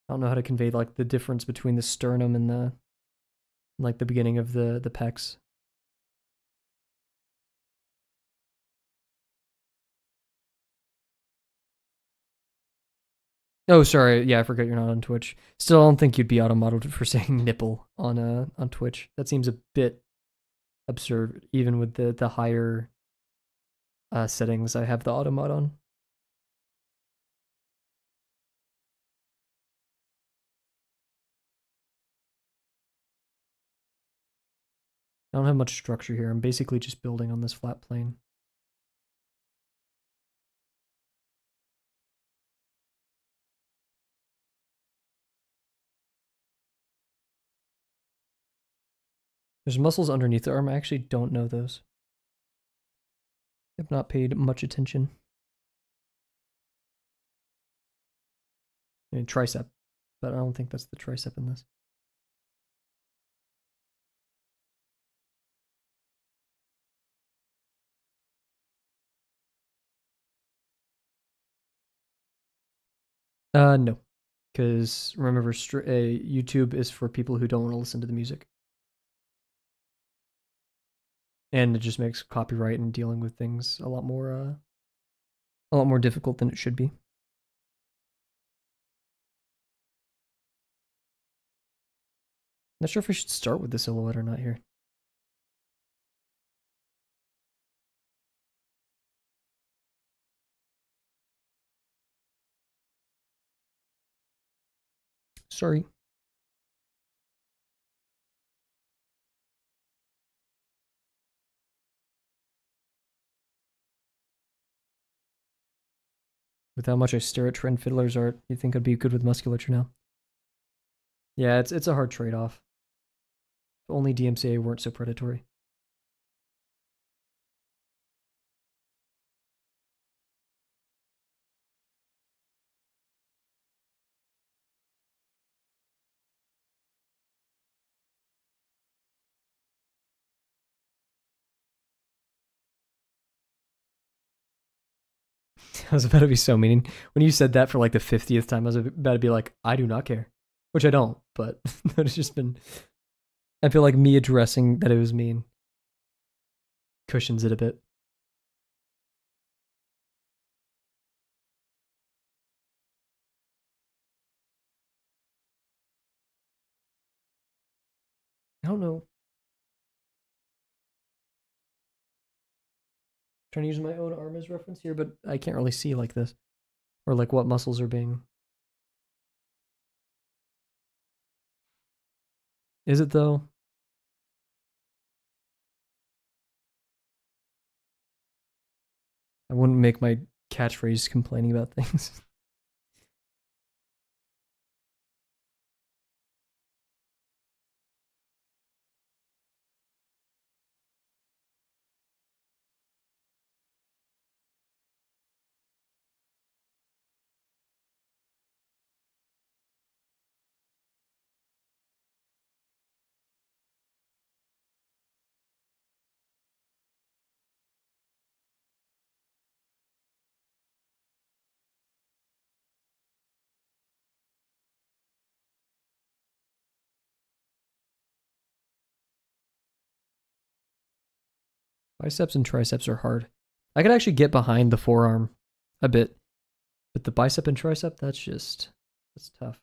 I don't know how to convey like the difference between the sternum and the like the beginning of the pecs. Oh, sorry. Yeah, I forgot you're not on Twitch. Still, I don't think you'd be auto modeled for saying nipple on Twitch. That seems a bit absurd, even with the higher settings I have the auto mod on. I don't have much structure here. I'm basically just building on this flat plane. There's muscles underneath the arm. I actually don't know those. I've not paid much attention. I mean, tricep, but I don't think that's the tricep in this. No, because remember, YouTube is for people who don't want to listen to the music, and it just makes copyright and dealing with things a lot more difficult than it should be. Not sure if I should start with the silhouette or not here. Sorry. With how much I stare at Trend Fiddler's art, you think I'd be good with musculature now? Yeah, it's a hard trade-off. If only DMCA weren't so predatory. I was about to be so mean. When you said that for like the 50th time, I was about to be like, I do not care. Which I don't, but it's just been. I feel like me addressing that it was mean cushions it a bit. I don't know. I'm trying to use my own arm as reference here, but I can't really see like this. Or like what muscles are being. Is it though? I wouldn't make my catchphrase complaining about things. Biceps and triceps are hard. I could actually get behind the forearm a bit, but the bicep and tricep, that's tough.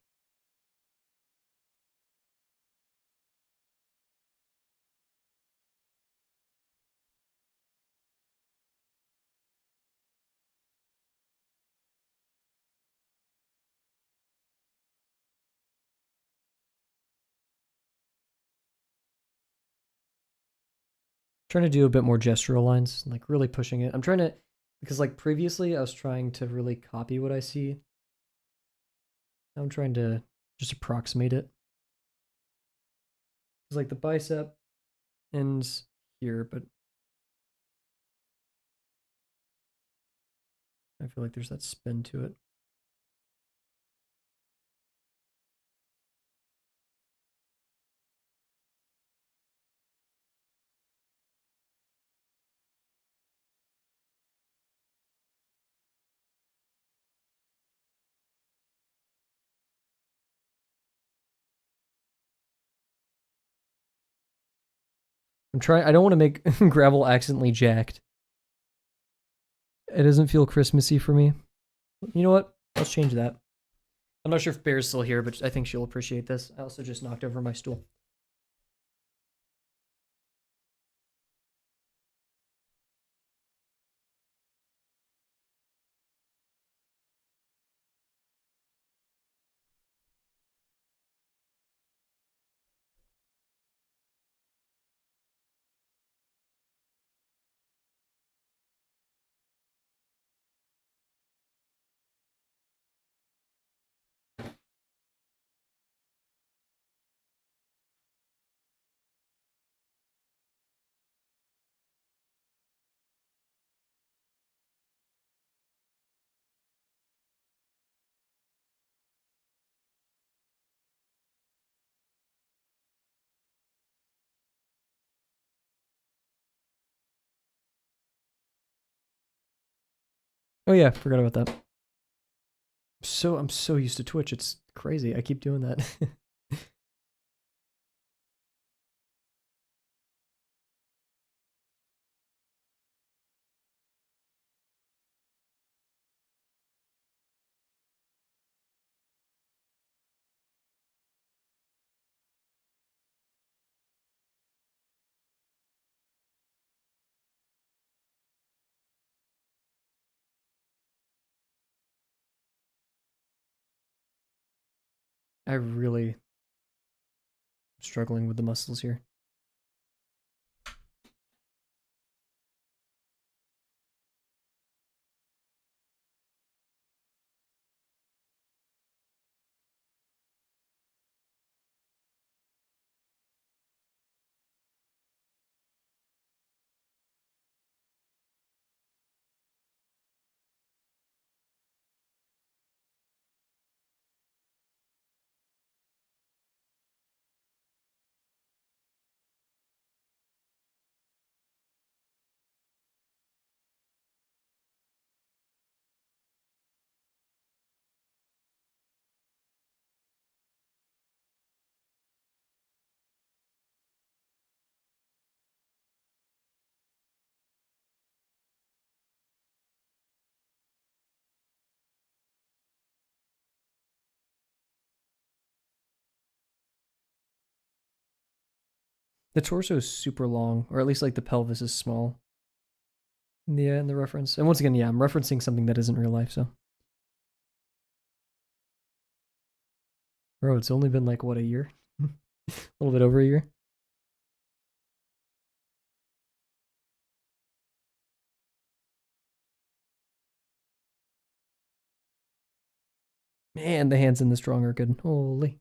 Trying to do a bit more gestural lines, like really pushing it. I'm trying to, because like previously I was trying to really copy what I see. Now I'm trying to just approximate it. It's like the bicep ends here, but I feel like there's that spin to it. I don't want to make gravel accidentally jacked. It doesn't feel Christmassy for me. You know what? Let's change that. I'm not sure if Bear's still here, but I think she'll appreciate this. I also just knocked over my stool. Oh yeah, forgot about that. I'm so used to Twitch. It's crazy. I keep doing that. I really am struggling with the muscles here. The torso is super long, or at least like the pelvis is small. Yeah, in the reference. And once again, yeah, I'm referencing something that isn't real life, so. Bro, it's only been like, what, a year? little bit over a year. Man, the hands in the strong are good. Holy.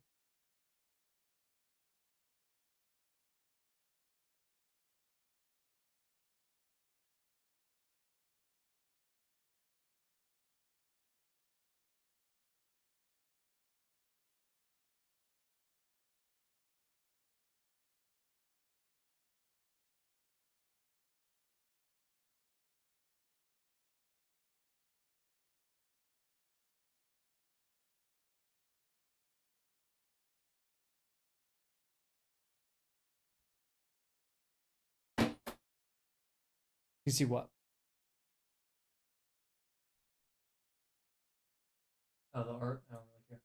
You see what? Oh, the art? I don't really care.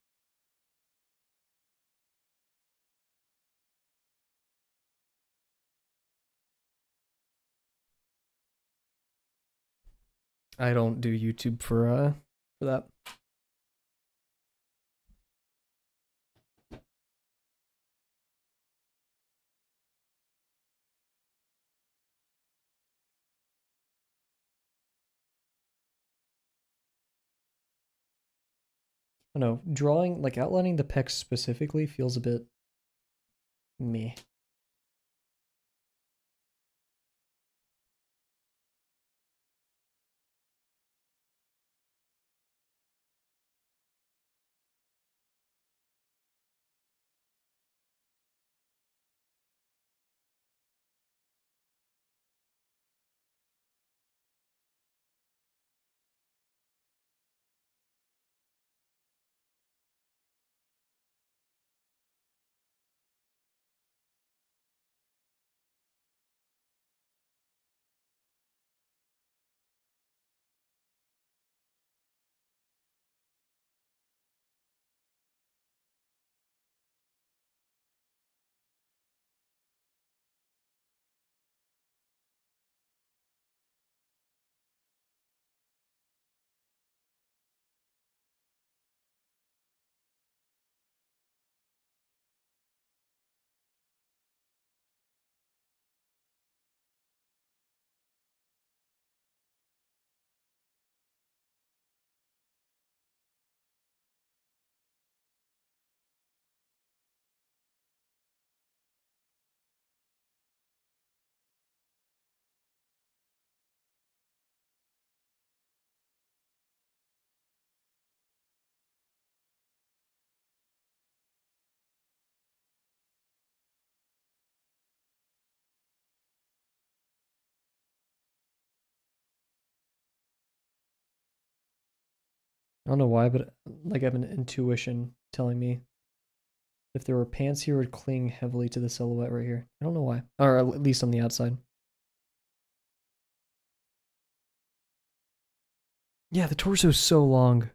I don't do YouTube for that. I don't know, drawing like outlining the pecs specifically feels a bit meh. I don't know why, but like I have an intuition telling me if there were pants here, it would cling heavily to the silhouette right here. I don't know why, or at least on the outside. Yeah, the torso is so long.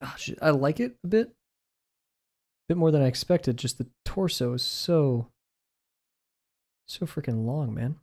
Ah, I like it a bit more than I expected. Just the torso is so freaking long, man.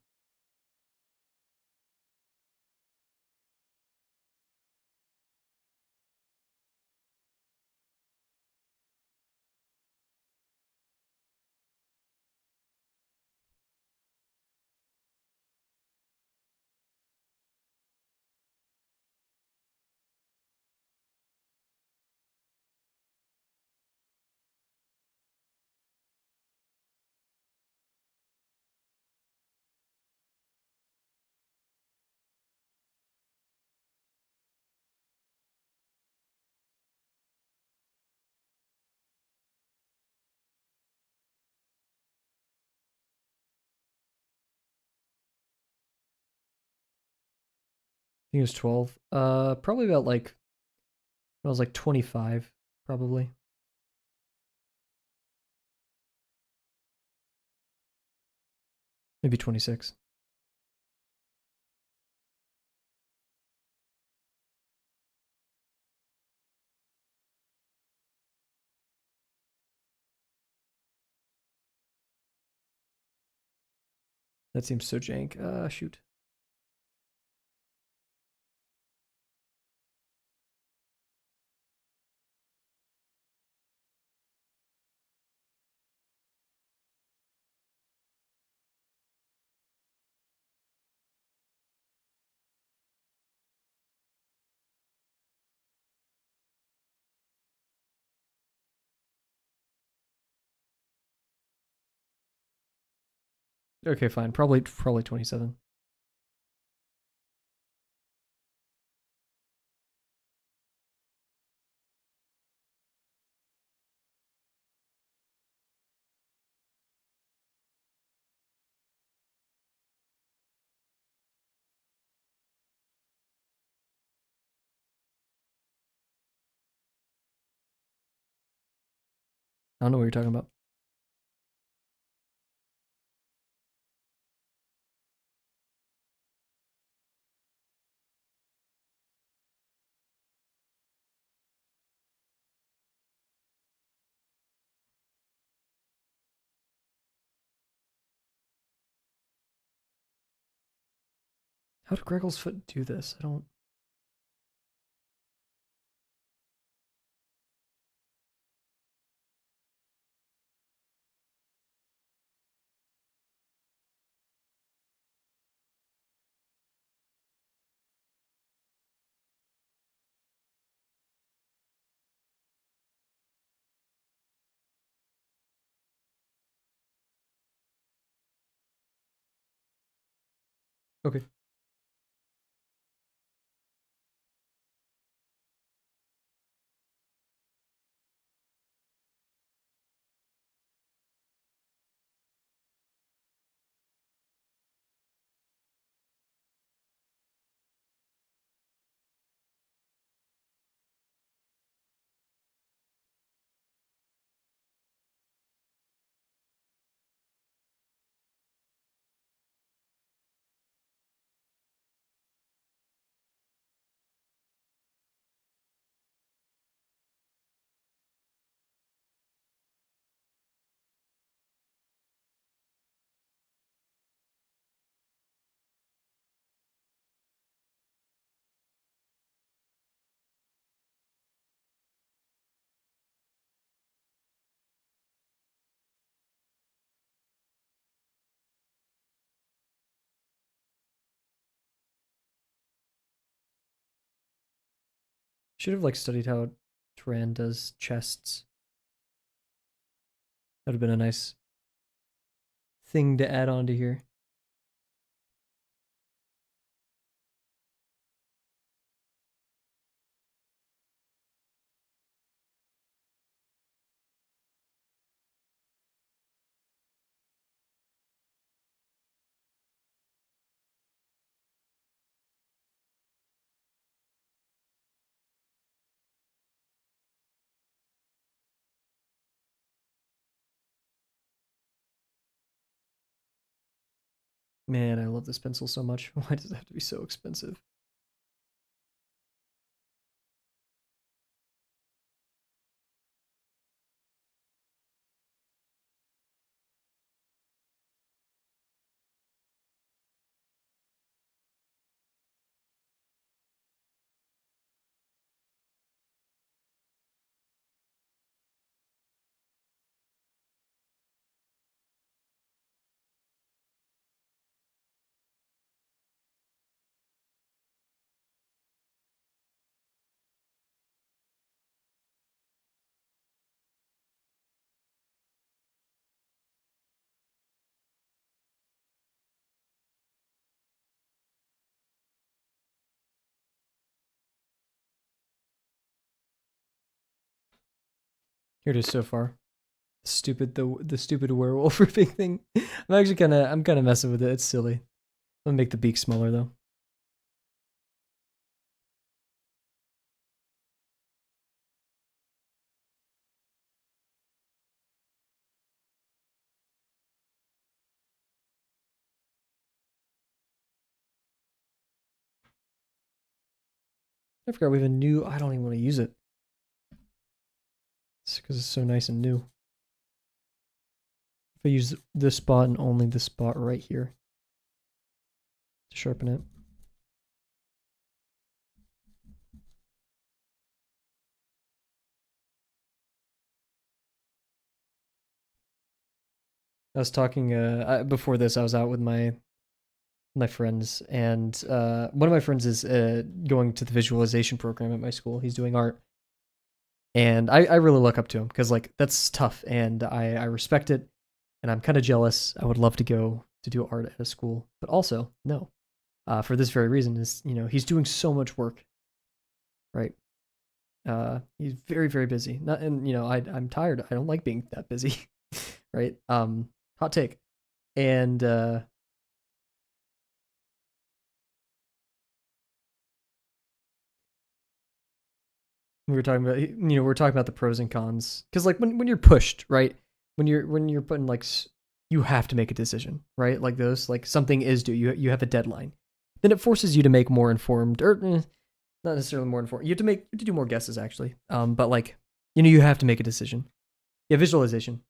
I think it was 12. Probably about like when I was like 25, probably. Maybe 26. That seems so jank. Shoot. Okay, fine. Probably 27. I don't know what you're talking about. How did Greggle's foot do this? I don't. Okay. Should have like studied how Turan does chests. That would have been a nice thing to add on to here. Man, I love this pencil so much. Why does it have to be so expensive? Here it is so far. The stupid werewolf ripping thing. I'm kind of messing with it. It's silly. I'm gonna make the beak smaller though. I forgot we have a new. I don't even want to use it. It's because it's so nice and new. If I use this spot and only this spot right here to sharpen it. I was talking before this. I was out with my friends, and one of my friends is going to the visualization program at my school. He's doing art, and I really look up to him because like that's tough, and I respect it, and I'm kind of jealous. I would love to go to do art at a school, but also no, for this very reason is he's doing so much work, right? He's very very busy. Not and I'm tired. I don't like being that busy, right? Hot take, and we were talking about we're talking about the pros and cons because like when you're pushed, right, when you're putting like you have to make a decision, right, like those like something is due, you have a deadline, then it forces you to make more informed or not necessarily more informed, you have to do more guesses actually, but like you have to make a decision. Yeah, visualization,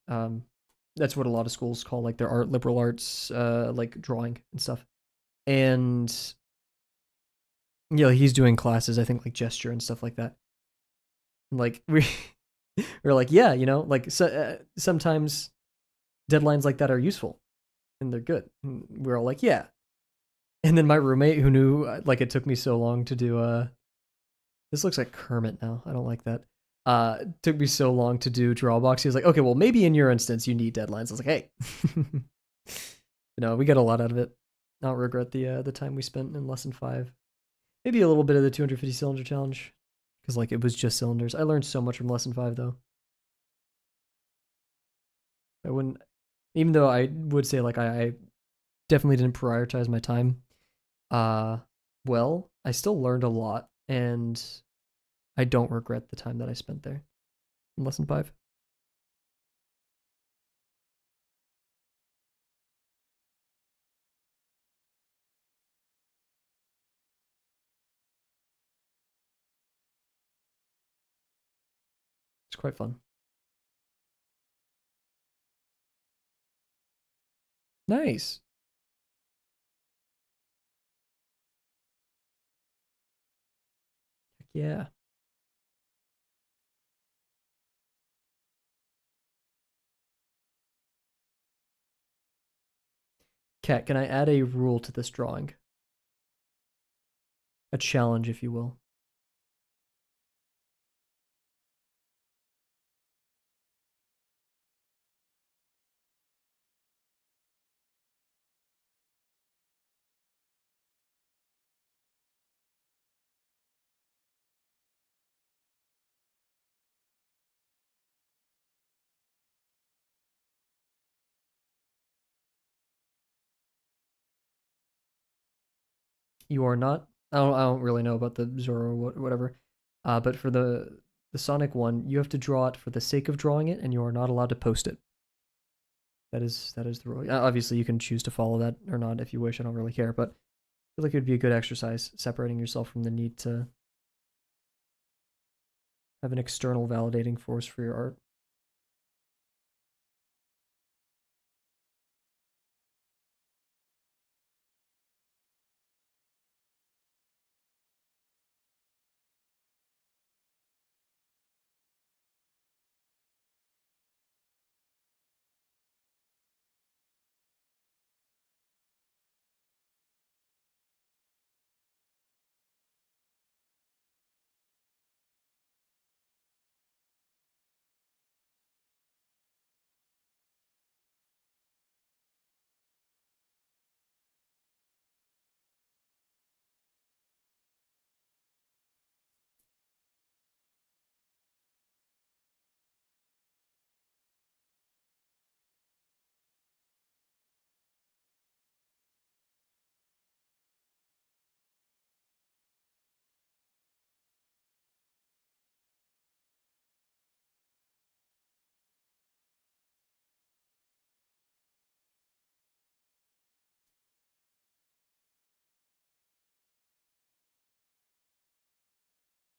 that's what a lot of schools call like their art, liberal arts, like drawing and stuff. And he's doing classes, I think, like gesture and stuff like that. Like we're like, yeah, like sometimes deadlines like that are useful and they're good. And we're all like, yeah. And then my roommate who knew like it took me so long to do this looks like Kermit now. I don't like that. Took me so long to do Drawbox. He was like, okay, well maybe in your instance you need deadlines. I was like, hey. We got a lot out of it. I don't regret the time we spent in lesson 5. Maybe a little bit of the 250 cylinder challenge because like it was just cylinders. I learned so much from lesson 5 though. I wouldn't, even though I would say like I definitely didn't prioritize my time. Uh, well, I still learned a lot, and I don't regret the time that I spent there in lesson 5. It's quite fun. Nice. Heck yeah. Kat, can I add a rule to this drawing? A challenge, if you will. You are not. I don't really know about the Zoro whatever. But for the Sonic one, you have to draw it for the sake of drawing it, and you are not allowed to post it. That is the rule. Obviously, you can choose to follow that or not if you wish. I don't really care, but I feel like it would be a good exercise separating yourself from the need to have an external validating force for your art.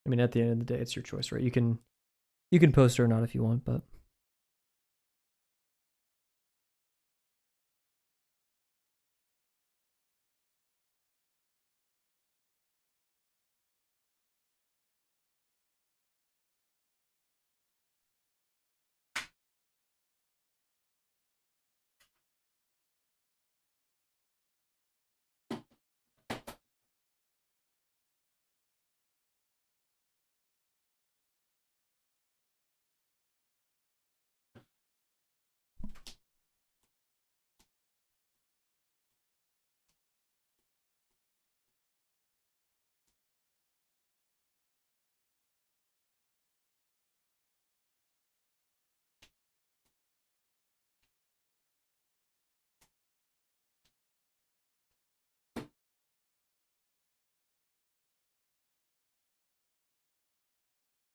I mean, at the end of the day, it's your choice, right? You can post or not if you want, but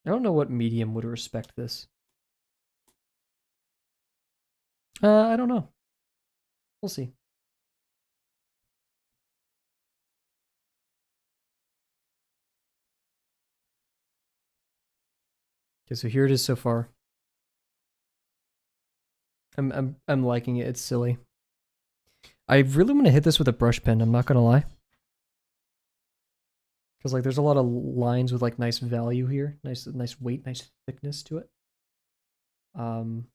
I don't know what medium would respect this. I don't know. We'll see. Okay, so here it is so far. I'm liking it. It's silly. I really want to hit this with a brush pen. I'm not gonna lie, because like there's a lot of lines with like nice value here, nice weight, nice thickness to it. Um,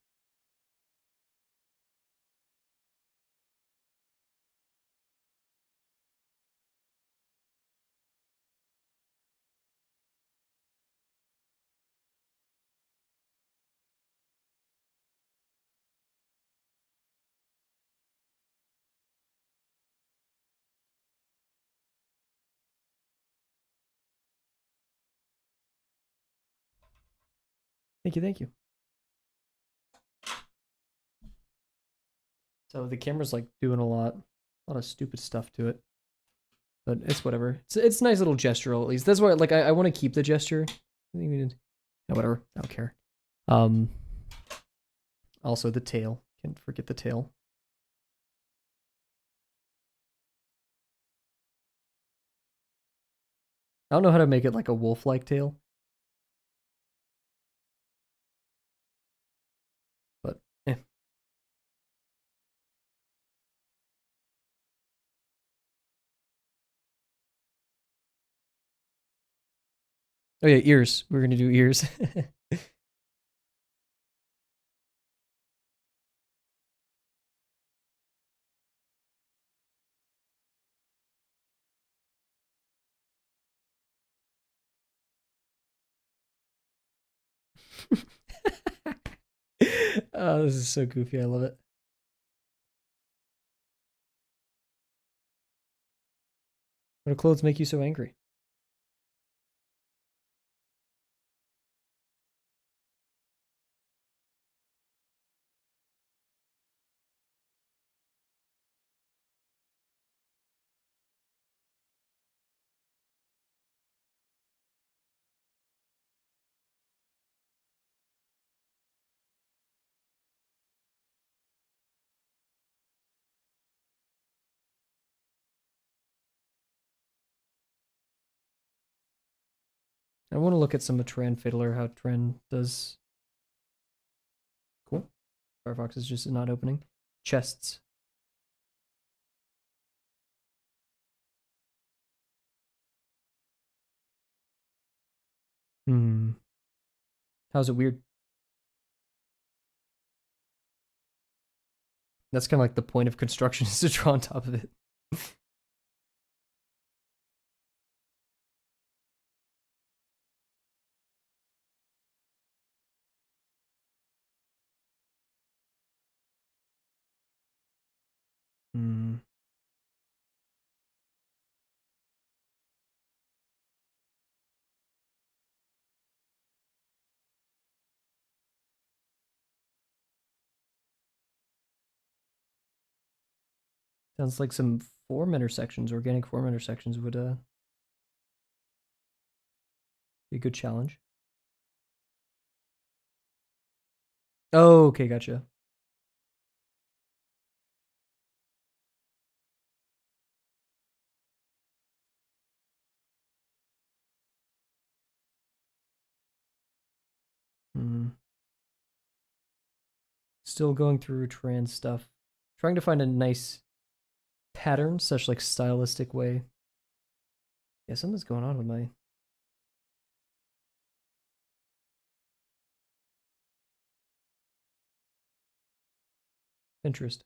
thank you, thank you. So the camera's like doing a lot of stupid stuff to it, but it's whatever. It's a nice little gesture at least. That's why like I want to keep the gesture. I think we did. Yeah, whatever. I don't care. Also the tail. Can't forget the tail. I don't know how to make it like a wolf-like tail. But eh. Oh yeah, ears. We're gonna do ears. Oh, this is so goofy. I love it. What do clothes make you so angry? I want to look at some of Tran Fiddler, how Tran does. Cool. Firefox is just not opening. Chests. Hmm. How's it weird? That's kind of like the point of construction is to draw on top of it. Hmm. Sounds like some form intersections, organic form intersections would be a good challenge. Oh, okay, gotcha. still going through trans stuff, trying to find a nice pattern, such like stylistic way. Yeah, something's going on with my. Pinterest.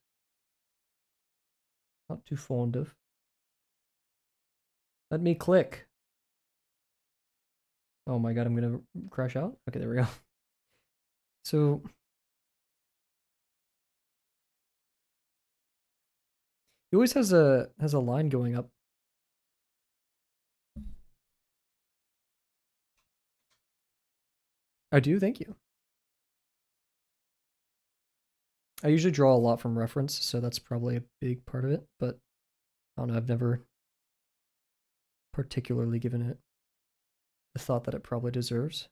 Not too fond of. Let me click. Oh my god, I'm gonna crash out? Okay, there we go. So he always has a line going up. I do, thank you. I usually draw a lot from reference, so that's probably a big part of it, but I don't know, I've never particularly given it the thought that it probably deserves.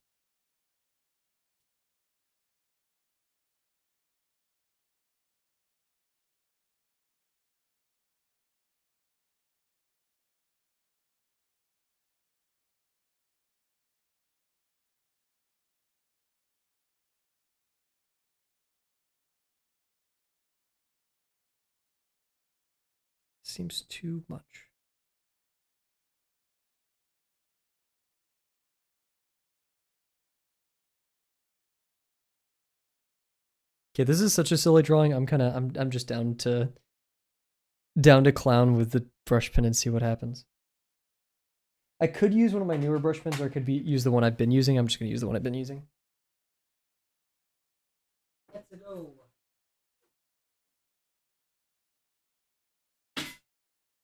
Seems too much. Okay, this is such a silly drawing. I'm just down to clown with the brush pen and see what happens. I could use one of my newer brush pens, or I could use the one I've been using. I'm just gonna use the one I've been using. Let's go.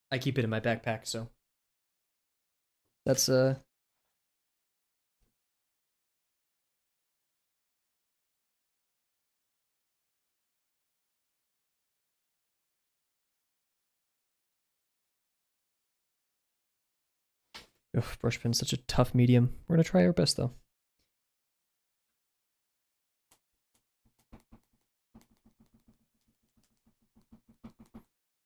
I keep it in my backpack, so that's brush pen's such a tough medium. We're gonna try our best though.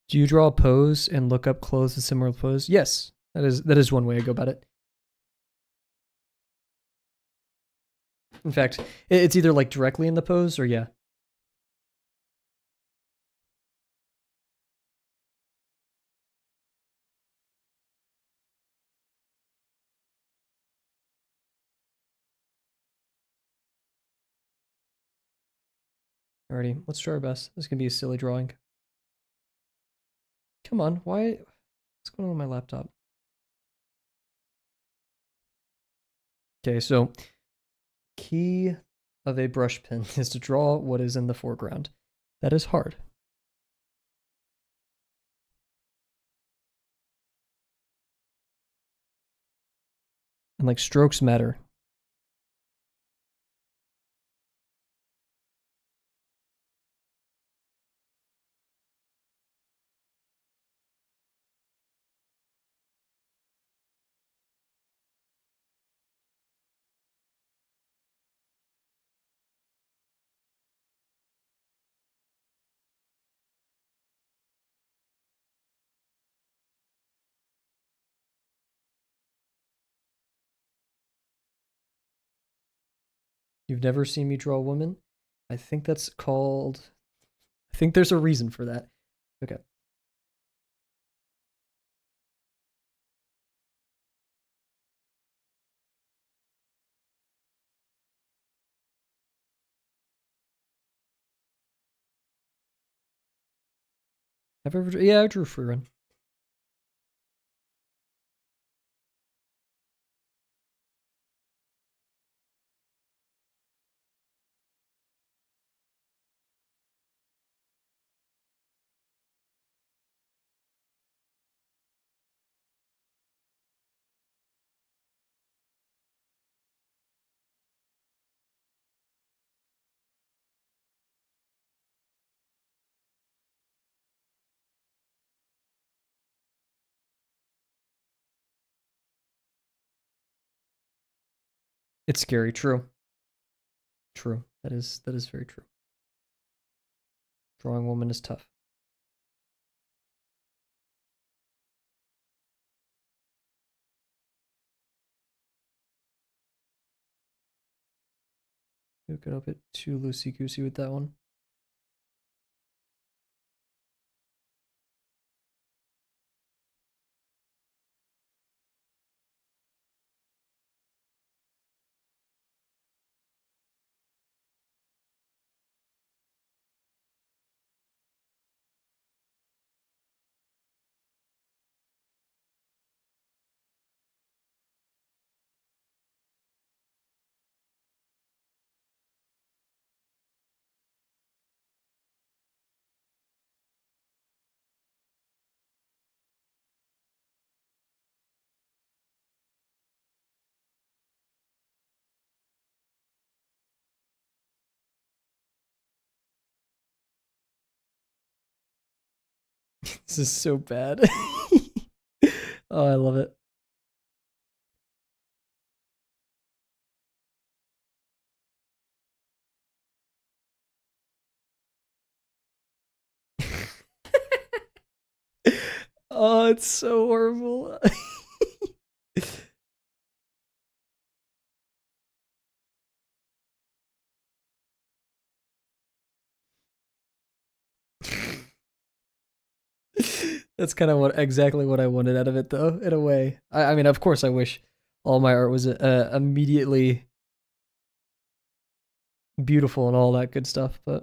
Do you draw a pose and look up clothes in similar pose? Yes, that is one way I go about it. In fact, it's either like directly in the pose or yeah. Alrighty, let's try our best. This is gonna be a silly drawing. Come on, why? What's going on with my laptop? Okay, so key of a brush pen is to draw what is in the foreground. That is hard. And like strokes matter. You've never seen me draw a woman? I think that's called. I think there's a reason for that. Okay. Have I ever? Yeah, I drew free run. It's scary. True. True. That is very true. Drawing woman is tough. You got a bit too loosey goosey with that one. This is so bad. Oh, I love it. Oh, it's so horrible. That's kind of what exactly what I wanted out of it, though. In a way, I mean, of course, I wish all my art was immediately beautiful and all that good stuff, but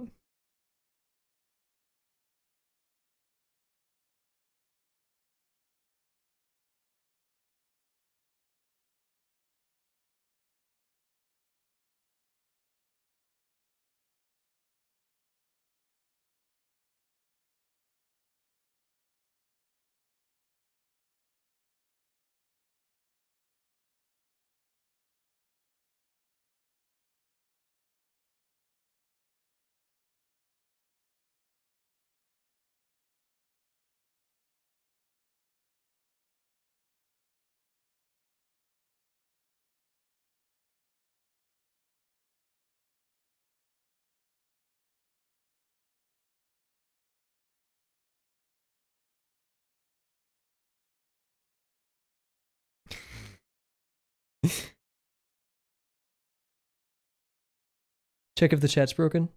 check if the chat's broken.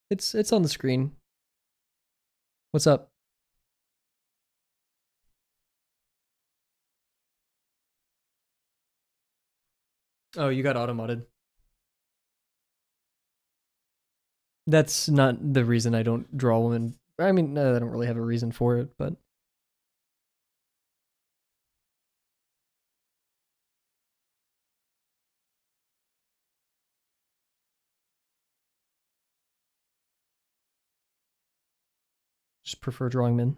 It's on the screen. What's up? Oh, you got automodded. That's not the reason I don't draw women. I mean, I don't really have a reason for it, but just prefer drawing men.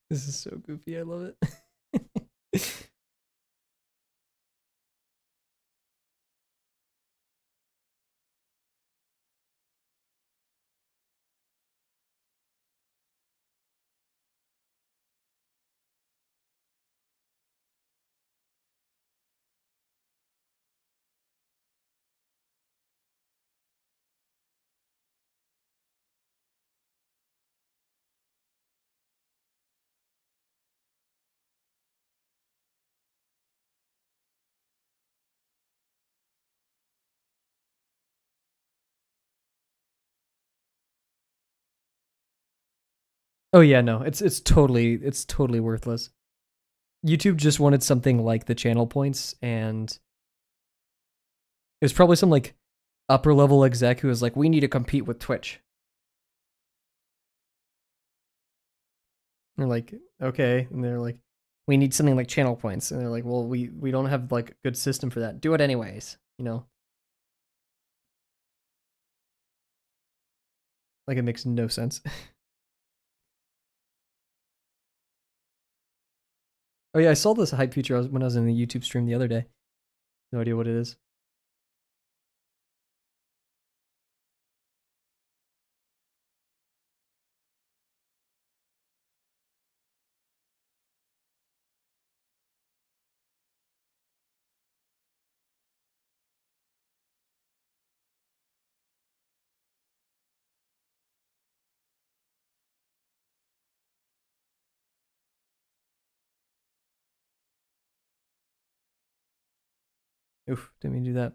This is so goofy. I love it. Oh yeah, no, it's totally worthless. YouTube just wanted something like the channel points, and it was probably some like upper level exec who was like, "We need to compete with Twitch." And they're like, "Okay," and they're like, "We need something like channel points," and they're like, "Well, we don't have like a good system for that. Do it anyways." You know, like it makes no sense. Oh yeah, I saw this hype feature when I was in the YouTube stream the other day. No idea what it is. Oof, didn't mean to do that.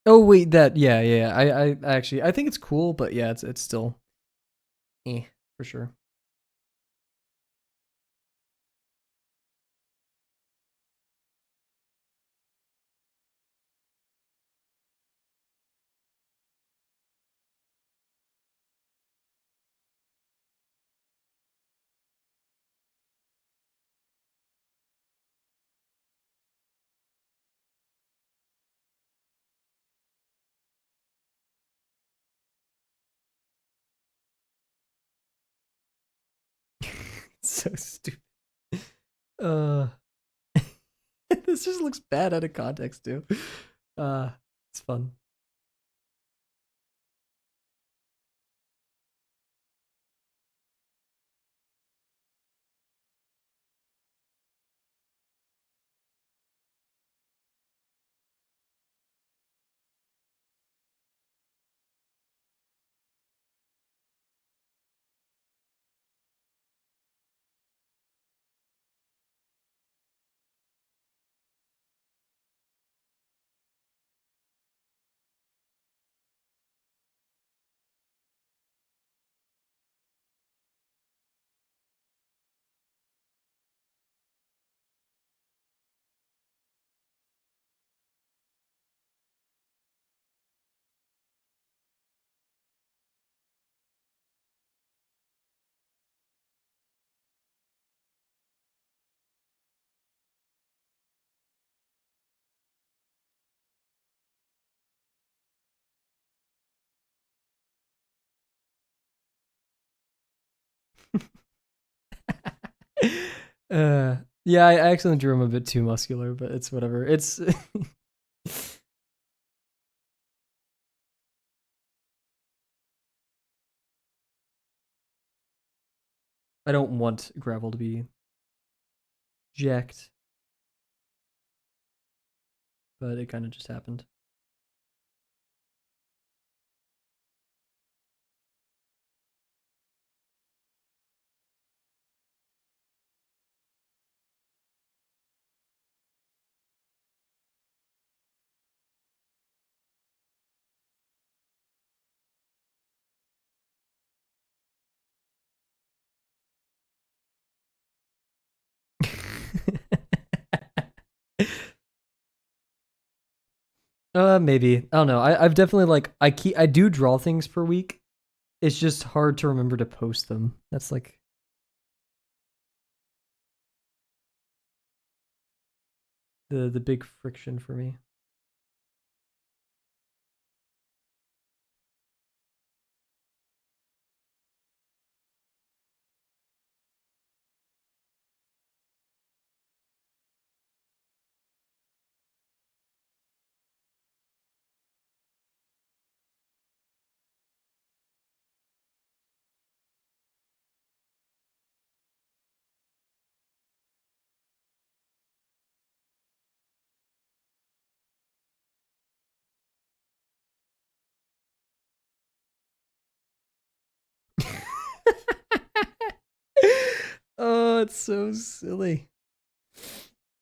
Oh wait, yeah. I actually I think it's cool, but yeah, it's still for sure. So stupid. Uh, this just looks bad out of context too. It's fun. Yeah, I accidentally drew him a bit too muscular, but it's whatever. It's I don't want Gravel to be jacked, but it kind of just happened. Maybe. I don't know. I've definitely like I do draw things per week. It's just hard to remember to post them. That's like the big friction for me. Oh, it's so silly.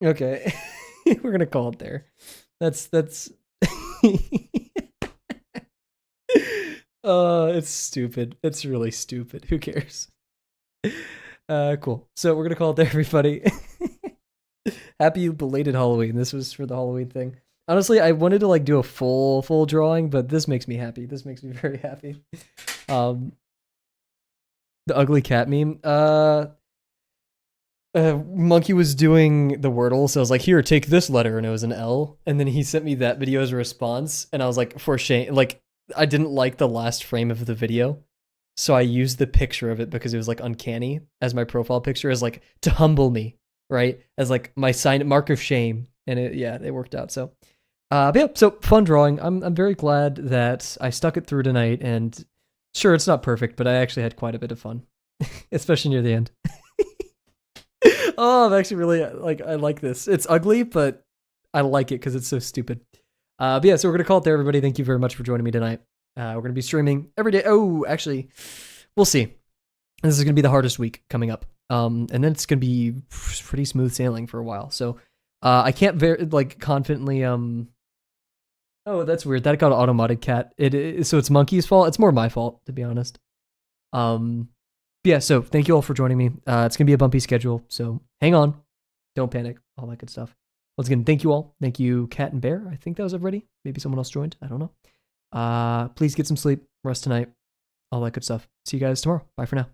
Okay. We're gonna call it there. That's it's stupid. It's really stupid. Who cares? Cool. So we're gonna call it there, everybody. Happy belated Halloween. This was for the Halloween thing. Honestly, I wanted to like do a full drawing, but this makes me happy. This makes me very happy. Um, the ugly cat meme. Monkey was doing the Wordle, so I was like, "Here, take this letter," and it was an L. And then he sent me that video as a response, and I was like, "For shame!" Like, I didn't like the last frame of the video, so I used the picture of it because it was like uncanny as my profile picture, as like to humble me, right? As like my sign mark of shame, and it worked out. So, but yeah, so fun drawing. I'm very glad that I stuck it through tonight, and sure, it's not perfect, but I actually had quite a bit of fun, especially near the end. Oh, I'm actually really like I like this. It's ugly, but I like it because it's so stupid. But yeah, so we're gonna call it there, everybody. Thank you very much for joining me tonight. We're gonna be streaming every day. Oh, actually, we'll see. This is gonna be the hardest week coming up. And then it's gonna be pretty smooth sailing for a while. So I can't confidently Oh, that's weird. That got automated cat. So it's Monkey's fault. It's more my fault, to be honest. Yeah, so thank you all for joining me. It's gonna be a bumpy schedule, so hang on. Don't panic, all that good stuff. Once again, thank you all. Thank you, Cat and Bear. I think that was everybody. Maybe someone else joined. I don't know. Please get some sleep, rest tonight, all that good stuff. See you guys tomorrow. Bye for now.